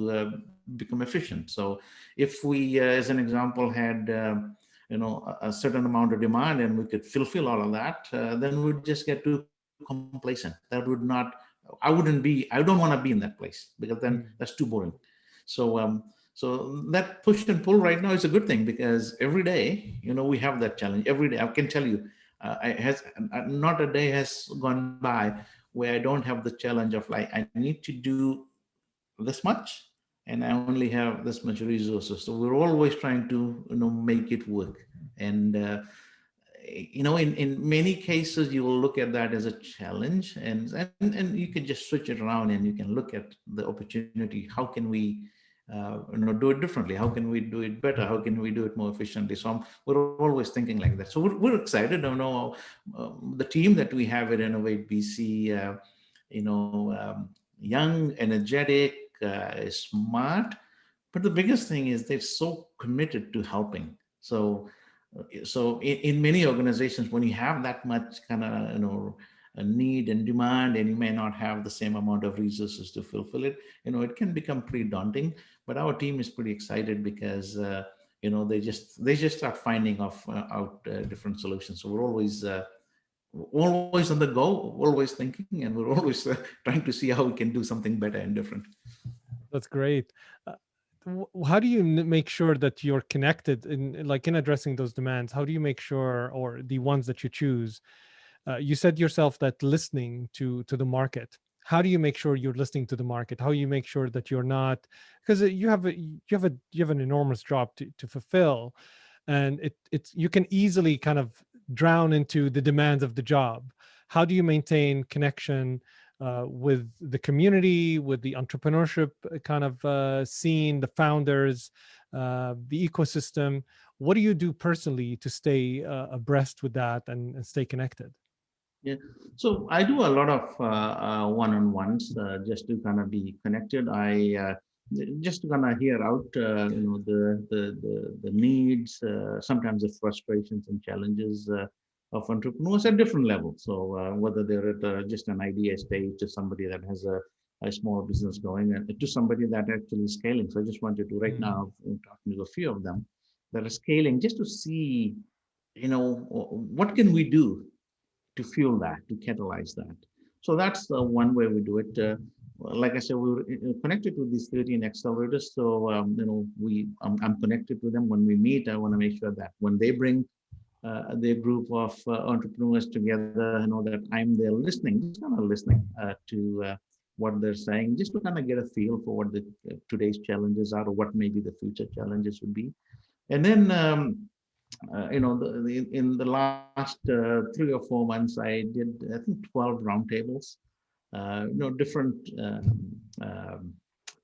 become efficient. So if we, as an example, had a certain amount of demand and we could fulfill all of that, then we'd just get too complacent. That would not. I don't want to be in that place, because then that's too boring. Mm. So that push and pull right now is a good thing, because every day, we have that challenge every day. I can tell you, not a day has gone by where I don't have the challenge of, like, I need to do this much, and I only have this much resources. So we're always trying to make it work. And in many cases you will look at that as a challenge, and you can just switch it around, and you can look at the opportunity. How can we do it differently? How can we do it better? How can we do it more efficiently? So we're always thinking like that. So we're excited. I know the team that we have at Innovate BC, young, energetic, smart. But the biggest thing is they're so committed to helping. So in many organizations, when you have that much kind of a need and demand, and you may not have the same amount of resources to fulfill it, it can become pretty daunting. But our team is pretty excited, because they just start finding out different solutions. So we're always on the go, always thinking, and we're always trying to see how we can do something better and different. That's great. Uh, how do you make sure that you're connected in addressing those demands? How do you make sure, or the ones that you choose? You said yourself that listening to the market. How do you make sure you're listening to the market? How do you make sure that you're not, because you have an enormous job to fulfill, and it's you can easily kind of drown into the demands of the job. How do you maintain connection with the community, with the entrepreneurship kind of scene, the founders, the ecosystem? What do you do personally to stay abreast with that and stay connected? Yeah. So I do a lot of one-on-ones, just to kind of be connected. Just to kind of hear out, the needs, sometimes the frustrations and challenges of entrepreneurs at different levels. So whether they're at just an idea stage, to somebody that has a small business going, and to somebody that actually is scaling. So I just wanted to right Mm. now, talking to a few of them that are scaling, just to see, what can we do to fuel that, to catalyze that. So that's one way we do it. Like I said, we were connected to these 13 accelerators. So I'm connected to them. When we meet, I want to make sure that when they bring their group of entrepreneurs together, that I'm there listening, just kind of listening to what they're saying, just to kind of get a feel for what the today's challenges are, or what maybe the future challenges would be. And then in the last 3 or 4 months, I did, I think, 12 roundtables, different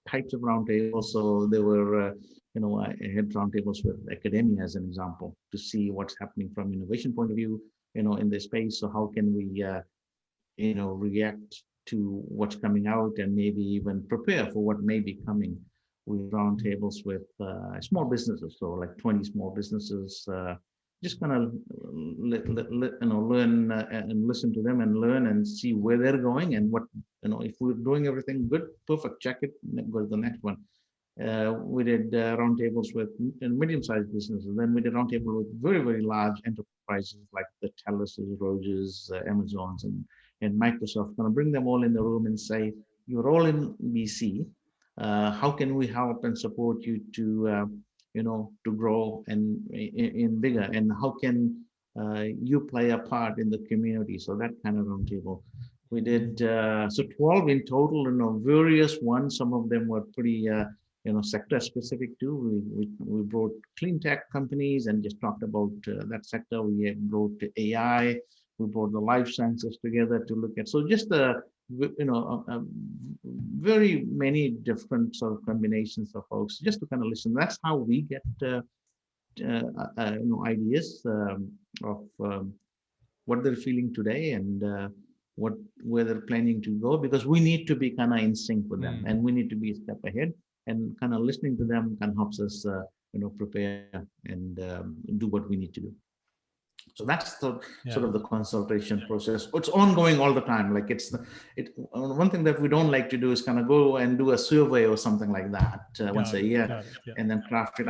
types of roundtables. So there were, I had roundtables with academia as an example, to see what's happening from innovation point of view, in the space. So how can we, react to what's coming out, and maybe even prepare for what may be coming. We roundtables with small businesses, so like 20 small businesses, just kind of learn and listen to them and learn and see where they're going, and what, if we're doing everything good, perfect, check it, and go to the next one. We did roundtables with medium-sized businesses. Then we did roundtable with very, very large enterprises like the Taluses, Rogers, Amazons, and Microsoft. Going to bring them all in the room and say, you're all in BC. How can we help and support you to, to grow and in bigger, and how can you play a part in the community? So that kind of roundtable. We did so 12 in total, various ones. Some of them were pretty sector specific too. We brought clean tech companies and just talked about that sector. We brought AI. We brought the life sciences together to look at. So just very many different sort of combinations of folks just to kind of listen. That's how we get ideas of what they're feeling today and where they're planning to go, because we need to be kind of in sync with them, and we need to be a step ahead, and kind of listening to them can helps us prepare and do what we need to do. So that's the sort of the consultation process. It's ongoing all the time. Like one thing that we don't like to do is kind of go and do a survey or something like that once a year and then craft it.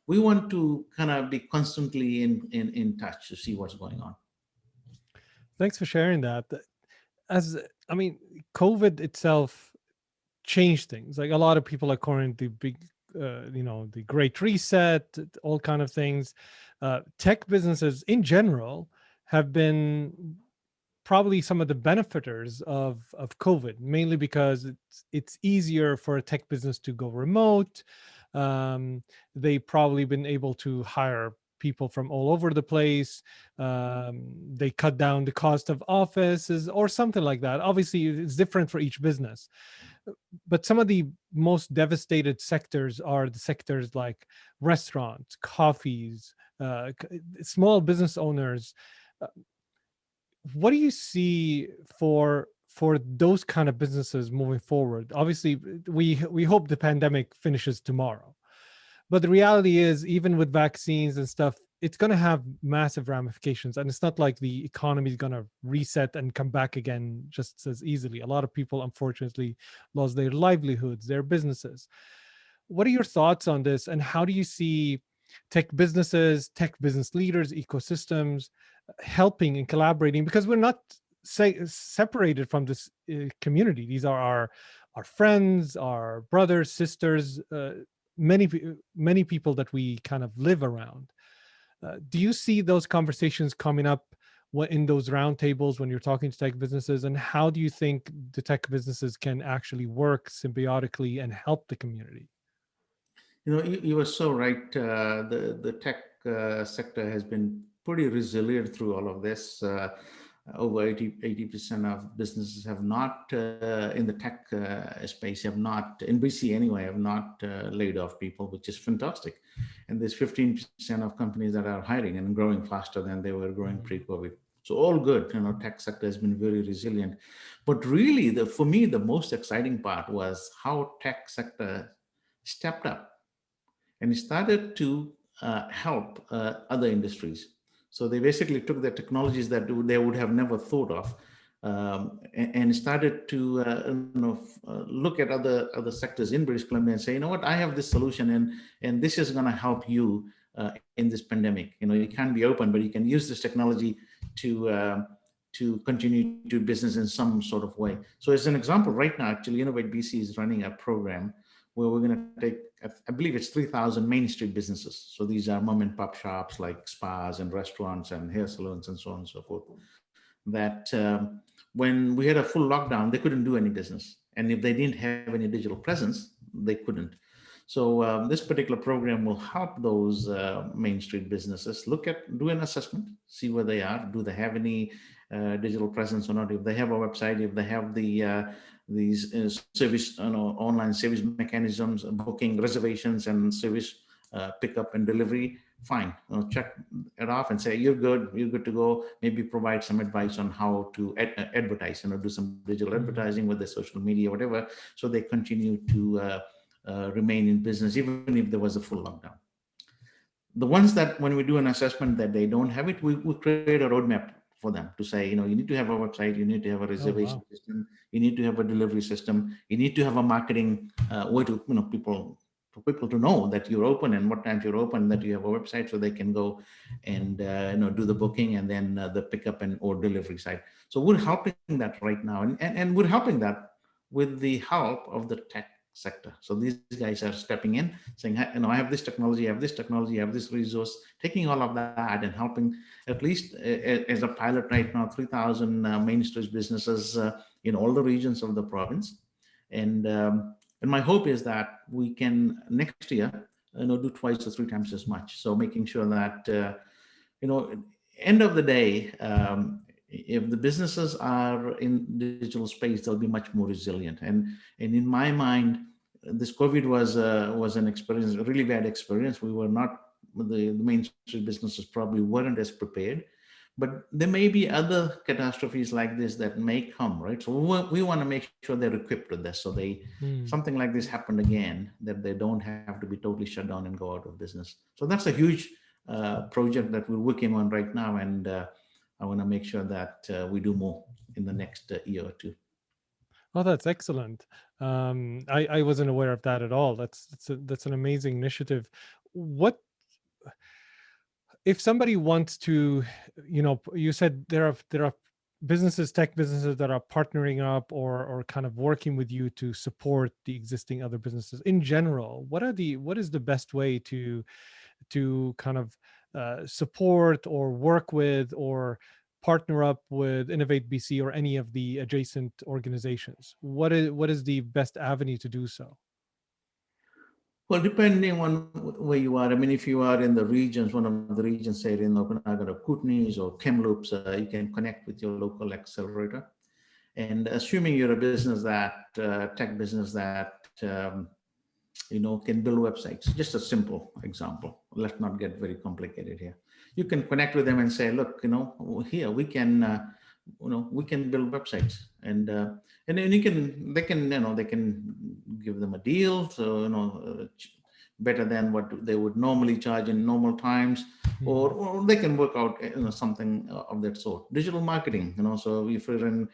We want to kind of be constantly in touch to see what's going on. Thanks for sharing that. COVID itself changed things. Like a lot of people are calling the big, the Great Reset, all kind of things. Tech businesses in general have been probably some of the benefiters of COVID, mainly because it's easier for a tech business to go remote. They've probably been able to hire people from all over the place. They cut down the cost of offices or something like that. Obviously, it's different for each business. But some of the most devastated sectors are the sectors like restaurants, coffees, small business owners. What do you see for those kind of businesses moving forward? Obviously, we hope the pandemic finishes tomorrow. But the reality is, even with vaccines and stuff, it's going to have massive ramifications. And it's not like the economy is going to reset and come back again just as easily. A lot of people, unfortunately, lost their livelihoods, their businesses. What are your thoughts on this? And how do you see tech businesses, tech business leaders, ecosystems helping and collaborating? Because we're not separated from this community. These are our friends, our brothers, sisters, many people that we kind of live around. Do you see those conversations coming up in those roundtables when you're talking to tech businesses? And how do you think the tech businesses can actually work symbiotically and help the community? You were so right. The tech sector has been pretty resilient through all of this. Over 80% of businesses have not, in the tech space, have not, in BC anyway, have not laid off people, which is fantastic. And there's 15% of companies that are hiring and growing faster than they were growing pre-COVID. So all good, tech sector has been very resilient. But really, for me, the most exciting part was how tech sector stepped up and started to help other industries. So they basically took the technologies that they would have never thought of and started to look at other sectors in British Columbia and say, you know what, I have this solution and this is going to help you in this pandemic. You can't be open, but you can use this technology to continue to do business in some sort of way. So as an example, right now, actually, Innovate BC is running a program where we're going to take, I believe it's 3,000 Main Street businesses. So these are mom and pop shops like spas and restaurants and hair salons and so on and so forth. That when we had a full lockdown, they couldn't do any business. And if they didn't have any digital presence, they couldn't. So this particular program will help those Main Street businesses do an assessment, see where they are. Do they have any digital presence or not? If they have a website, if they have these service, online service mechanisms, booking, reservations, and service pickup and delivery, fine. Check it off and say you're good to go. Maybe provide some advice on how to advertise, do some digital advertising with the social media, whatever, so they continue to remain in business even if there was a full lockdown. The ones that when we do an assessment that they don't have it, we create a roadmap for them to say, you need to have a website, you need to have a reservation system, you need to have a delivery system, you need to have a marketing way to for people to know that you're open and what times you're open, that you have a website so they can go and do the booking and then the pickup or delivery side. So we're helping that right now, and we're helping that with the help of the tech sector. So these guys are stepping in, saying, I have this technology, I have this technology, I have this resource, taking all of that and helping at least as a pilot right now, 3,000 Main Street businesses in all the regions of the province. And my hope is that we can next year, do twice or three times as much. So making sure that, end of the day, if the businesses are in digital space, they'll be much more resilient. And in my mind, this COVID was an experience, a really bad experience. We were not, the Main Street businesses probably weren't as prepared. But there may be other catastrophes like this that may come, right? So we want to make sure they're equipped with this. So something like this happened again, that they don't have to be totally shut down and go out of business. So that's a huge project that we're working on right now. And I want to make sure that we do more in the next year or two. Oh, that's excellent. I wasn't aware of that at all. That's an amazing initiative. What if somebody wants to, you said there are businesses, tech businesses that are partnering up or kind of working with you to support the existing other businesses in general. What is the best way to kind of support or work with or partner up with Innovate BC or any of the adjacent organizations? What is the best avenue to do so? Well, depending on where you are, I mean, if you are in the regions, one of the regions, say in Okanagan or Kootenays or Kamloops, you can connect with your local accelerator. And assuming you're a business that, tech business that, can build websites, just a simple example. Let's not get very complicated here. You can connect with them and say, look, here we can, we can build websites, and then they can give them a deal, so better than what they would normally charge in normal times, or they can work out something of that sort. Digital marketing, so if you're in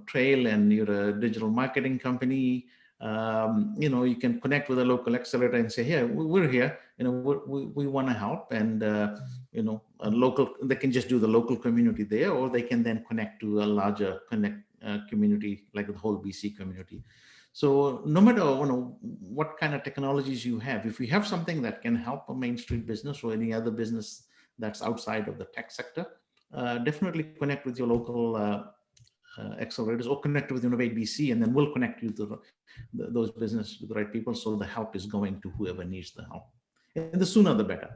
Trail and you're a digital marketing company, you can connect with a local accelerator and say, "Here, we're here. We want to help." And a local, they can just do the local community there, or they can then connect to a larger community, like the whole BC community. So no matter what kind of technologies you have, if you have something that can help a Main Street business or any other business that's outside of the tech sector, definitely connect with your local accelerators or connect with Innovate BC, and then we'll connect you to those businesses with the right people, so the help is going to whoever needs the help. And the sooner the better.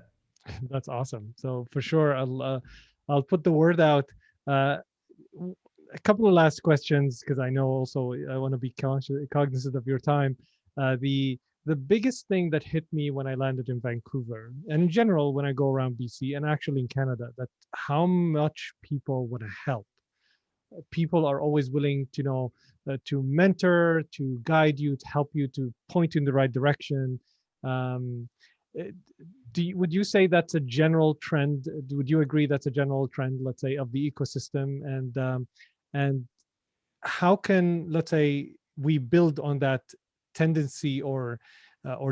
That's awesome. So for sure, I'll put the word out. A couple of last questions, because I know also I want to be cognizant of your time. The biggest thing that hit me when I landed in Vancouver, and in general when I go around BC and actually in Canada, that how much people want to help. People are always willing to to mentor, to guide you, to help you, to point you in the right direction. Um, would you say that's a general trend? Would you agree that's a general trend, let's say, of the ecosystem? And how can, let's say, we build on that tendency or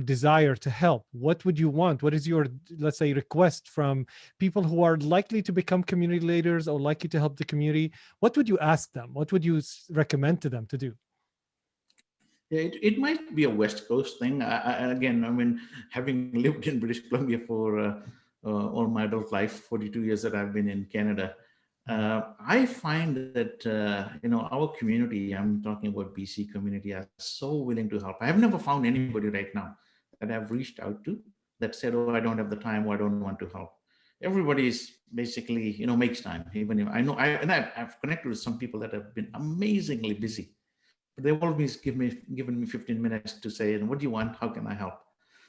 desire to help? What would you want? What is your, let's say, request from people who are likely to become community leaders or likely to help the community? What would you ask them? What would you recommend to them to do? Yeah, it might be a West Coast thing. Again, I mean, having lived in British Columbia for all my adult life, 42 years that I've been in Canada, I find that our community, I'm talking about BC community, are so willing to help. I have never found anybody right now that I've reached out to that said, "Oh, I don't have the time, or I don't want to help." Everybody is basically, makes time. Even if I know, I've connected with some people that have been amazingly busy. But they've always given me 15 minutes to say, "What do you want? How can I help?"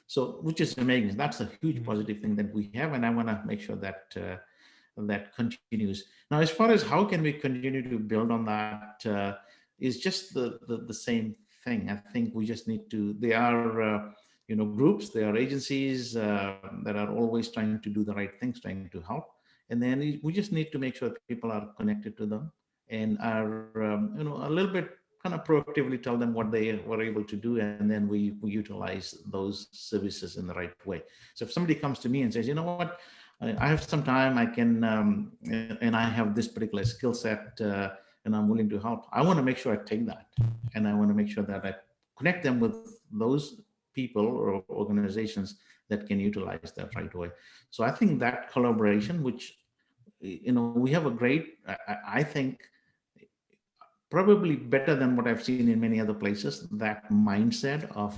So, which is amazing. That's a huge positive thing that we have, and I want to make sure that that continues. Now, as far as how can we continue to build on that, is just the same thing. I think we just need to. There are groups, there are agencies that are always trying to do the right things, trying to help, and then we just need to make sure that people are connected to them and are a little bit kind of proactively tell them what they were able to do, and then we utilize those services in the right way. So if somebody comes to me and says, "You know what, I have some time, I can, and I have this particular skill set, and I'm willing to help," I want to make sure I take that, and I want to make sure that I connect them with those people or organizations that can utilize that right away. So I think that collaboration, which we have a great, I think, probably better than what I've seen in many other places, that mindset of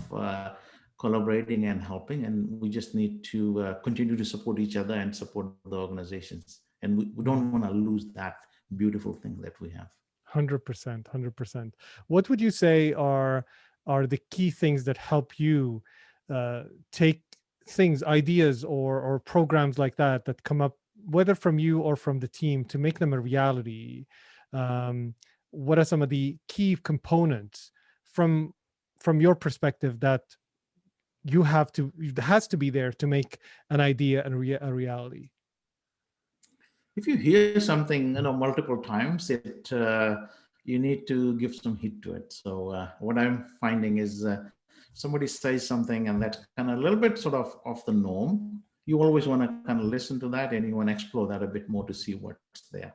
collaborating and helping. And we just need to continue to support each other and support the organizations. And we don't want to lose that beautiful thing that we have. 100%, 100%. What would you say are the key things that help you take things, ideas, or programs like that come up, whether from you or from the team, to make them a reality? What are some of the key components from your perspective that it has to be there to make an idea a reality? If you hear something multiple times, you need to give some heed to it. So what I'm finding is somebody says something and that's kind of a little bit sort of off the norm. You always want to kind of listen to that, and you want to explore that a bit more to see what's there.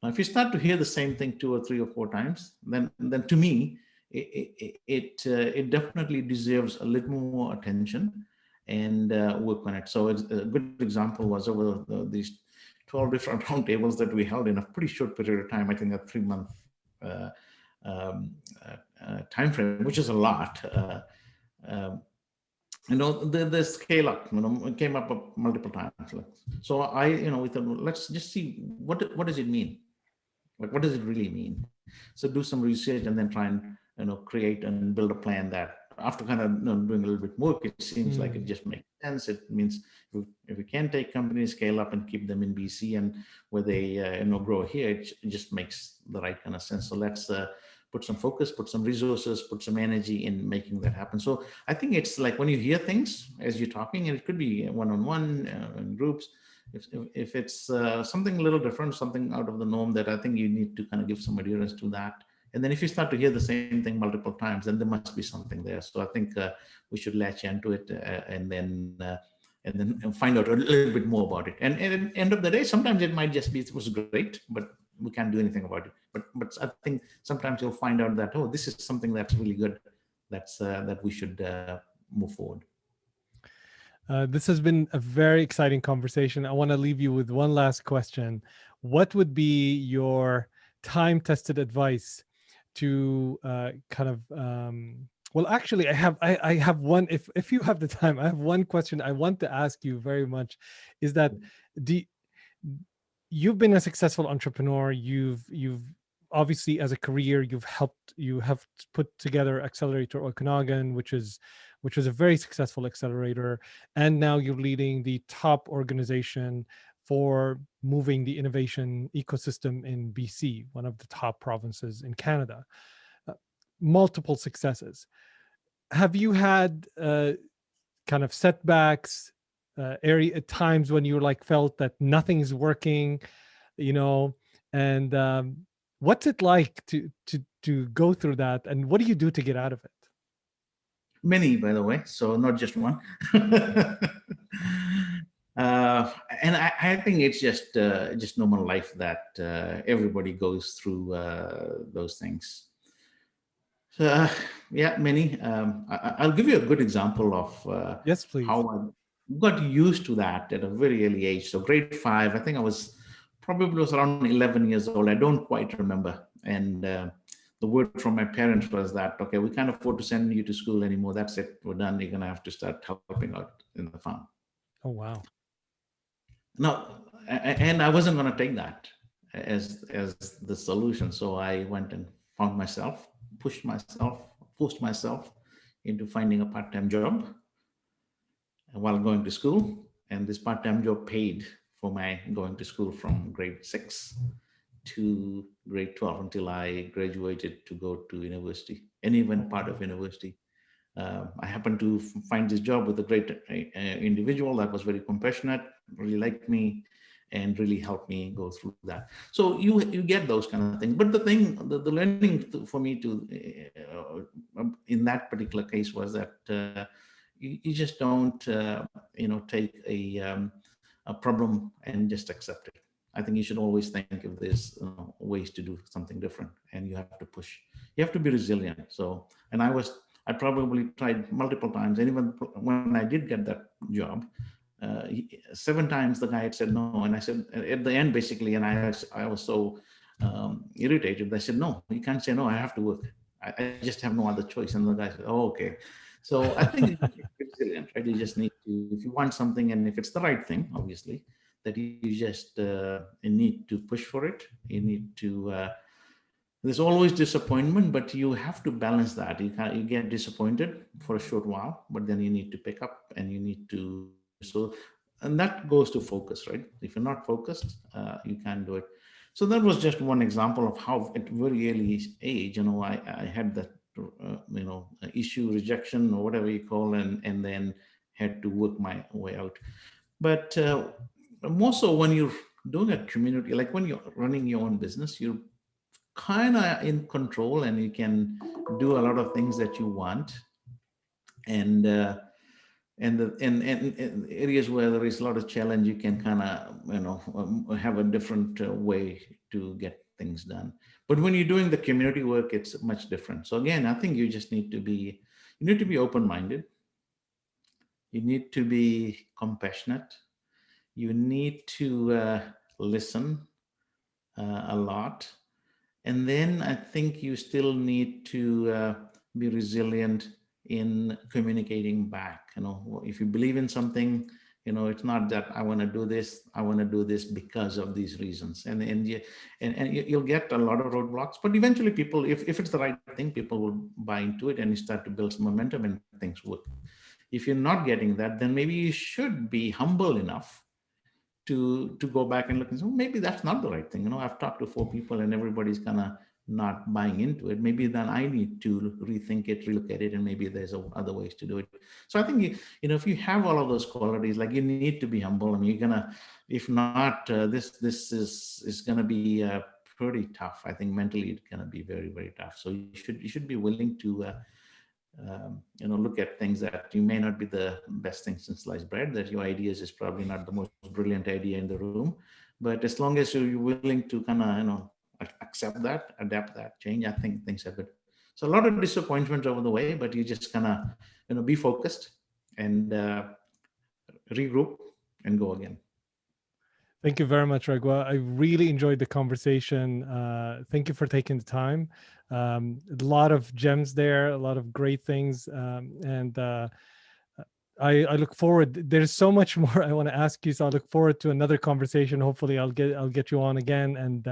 Now, if you start to hear the same thing 2 or 3 or 4 times, then to me, it definitely deserves a little more attention and work on it. So a good example was over these 12 different roundtables that we held in a pretty short period of time. I think a 3-month uh, time frame, which is a lot. Um, the scale up it came up multiple times. So we thought, well, let's just see what does it mean. Like, what does it really mean? So do some research and then try and create and build a plan that, after kind of doing a little bit more, it seems like it just makes sense. It means if we can take companies, scale up, and keep them in BC and where they grow here, it just makes the right kind of sense. So let's put some focus, put some resources, put some energy in making that happen. So I think it's like when you hear things as you're talking, and it could be one-on-one in groups. If it's something a little different, something out of the norm, that I think you need to kind of give some adherence to that. And then if you start to hear the same thing multiple times, then there must be something there. So I think we should latch into it and then find out a little bit more about it. And at the end of the day, sometimes it might just be, it was great, but we can't do anything about it. But I think sometimes you'll find out that, oh, this is something that's really good. That we should move forward. This has been a very exciting conversation. I want to leave you with one last question. What would be your time-tested advice to kind of well, actually, I have one. If you have the time, I have one question I want to ask you very much. Is that you've been a successful entrepreneur. You've obviously, as a career, you have put together Accelerator Okanagan, which was a very successful accelerator, and now you're leading the top organization for moving the innovation ecosystem in BC, one of the top provinces in Canada. Multiple successes. Have you had kind of setbacks, at times when you felt that nothing is working, and what's it like to go through that, and what do you do to get out of it? Many, by the way, so not just one. And I think it's just normal life that everybody goes through those things. So, yeah, many. I'll give you a good example of Yes, please. how I got used to that at a very early age. So grade 5, I think I was around 11 years old. I don't quite remember. And the word from my parents was that, okay, we can't afford to send you to school anymore. That's it. We're done. You're going to have to start helping out in the farm. Oh, wow. No, and I wasn't going to take that as the solution. So I went and found myself, forced myself into finding a part-time job while going to school. And this part-time job paid for my going to school from grade 6 to grade 12 until I graduated to go to university, and even part of university. I happened to find this job with a great individual that was very compassionate, really liked me, and really helped me go through that. So you get those kind of things. But the learning for me in that particular case was that you just don't take a problem and just accept it. I think you should always think if there's ways to do something different, and you have to push. You have to be resilient. So, and I was I probably tried multiple times. And even when I did get that job, 7 times the guy had said no. And I said at the end, basically, and I was so irritated. I said, no, you can't say no. I have to work. I just have no other choice. And the guy said, oh, okay. So I think it's resilient, right? You just need to, if you want something and if it's the right thing, obviously, that you just you need to push for it. You need to, there's always disappointment, but you have to balance that. You get disappointed for a short while, but then you need to pick up and you need to, so, and that goes to focus, right? If you're not focused, you can't do it. So that was just one example of how at very early age, I had that, issue, rejection, or whatever you call, and then had to work my way out. But more so when you're doing a community, like when you're running your own business, you're kind of in control and you can do a lot of things that you want. And and areas where there is a lot of challenge, you can kind of have a different way to get things done. But when you're doing the community work, it's much different. So again, I think you just need to be, open-minded. You need to be compassionate. You need to listen a lot. And then I think you still need to be resilient in communicating back. If you believe in something, it's not that I want to do this. I want to do this because of these reasons. And you'll get a lot of roadblocks. But eventually, people, if it's the right thing, people will buy into it, and you start to build some momentum, and things work. If you're not getting that, then maybe you should be humble enough to go back and look and say, well, maybe that's not the right thing. I've talked to 4 people and everybody's kind of not buying into it. Maybe then I need to rethink it, relook at it, and maybe there's other ways to do it. So I think, if you have all of those qualities, like, you need to be humble. I mean, you're gonna, if not, this is gonna be pretty tough. I think mentally it's gonna be very, very tough. So you should be willing to look at things that you may not be the best things in sliced bread, that your ideas is probably not the most brilliant idea in the room. But as long as you're willing to kind of, accept that, adapt that, change, I think things are good. So a lot of disappointment over the way, but you just kind of, be focused and regroup and go again. Thank you very much, Raghwa. I really enjoyed the conversation. Thank you for taking the time. A lot of gems there, a lot of great things. And I look forward. There's so much more I want to ask you. So I look forward to another conversation. Hopefully I'll get you on again and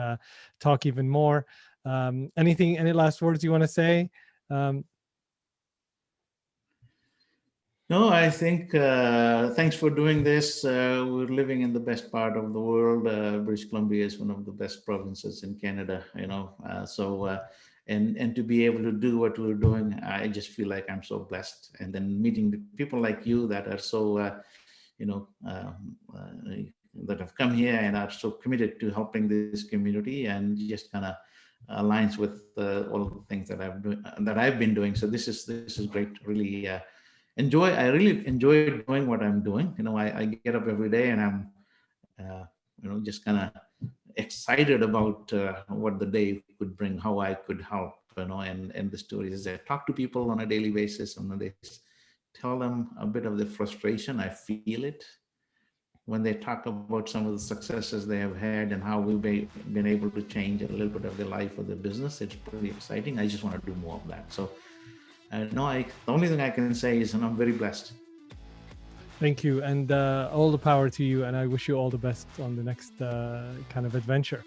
talk even more. Any last words you want to say? No, I think thanks for doing this. We're living in the best part of the world. British Columbia is one of the best provinces in Canada, and to be able to do what we're doing, I just feel like I'm so blessed. And then meeting the people like you that are so, that have come here and are so committed to helping this community, and just kind of aligns with all of the things that I've been doing. So this is great. Really. I really enjoy doing what I'm doing. I get up every day and I'm, just kind of excited about what the day could bring, how I could help, and the stories. I talk to people on a daily basis, and they tell them a bit of the frustration. I feel it when they talk about some of the successes they have had and how we've been able to change a little bit of their life or their business. It's pretty exciting. I just want to do more of that. So the only thing I can say is, I'm very blessed. Thank you, and all the power to you. And I wish you all the best on the next kind of adventure.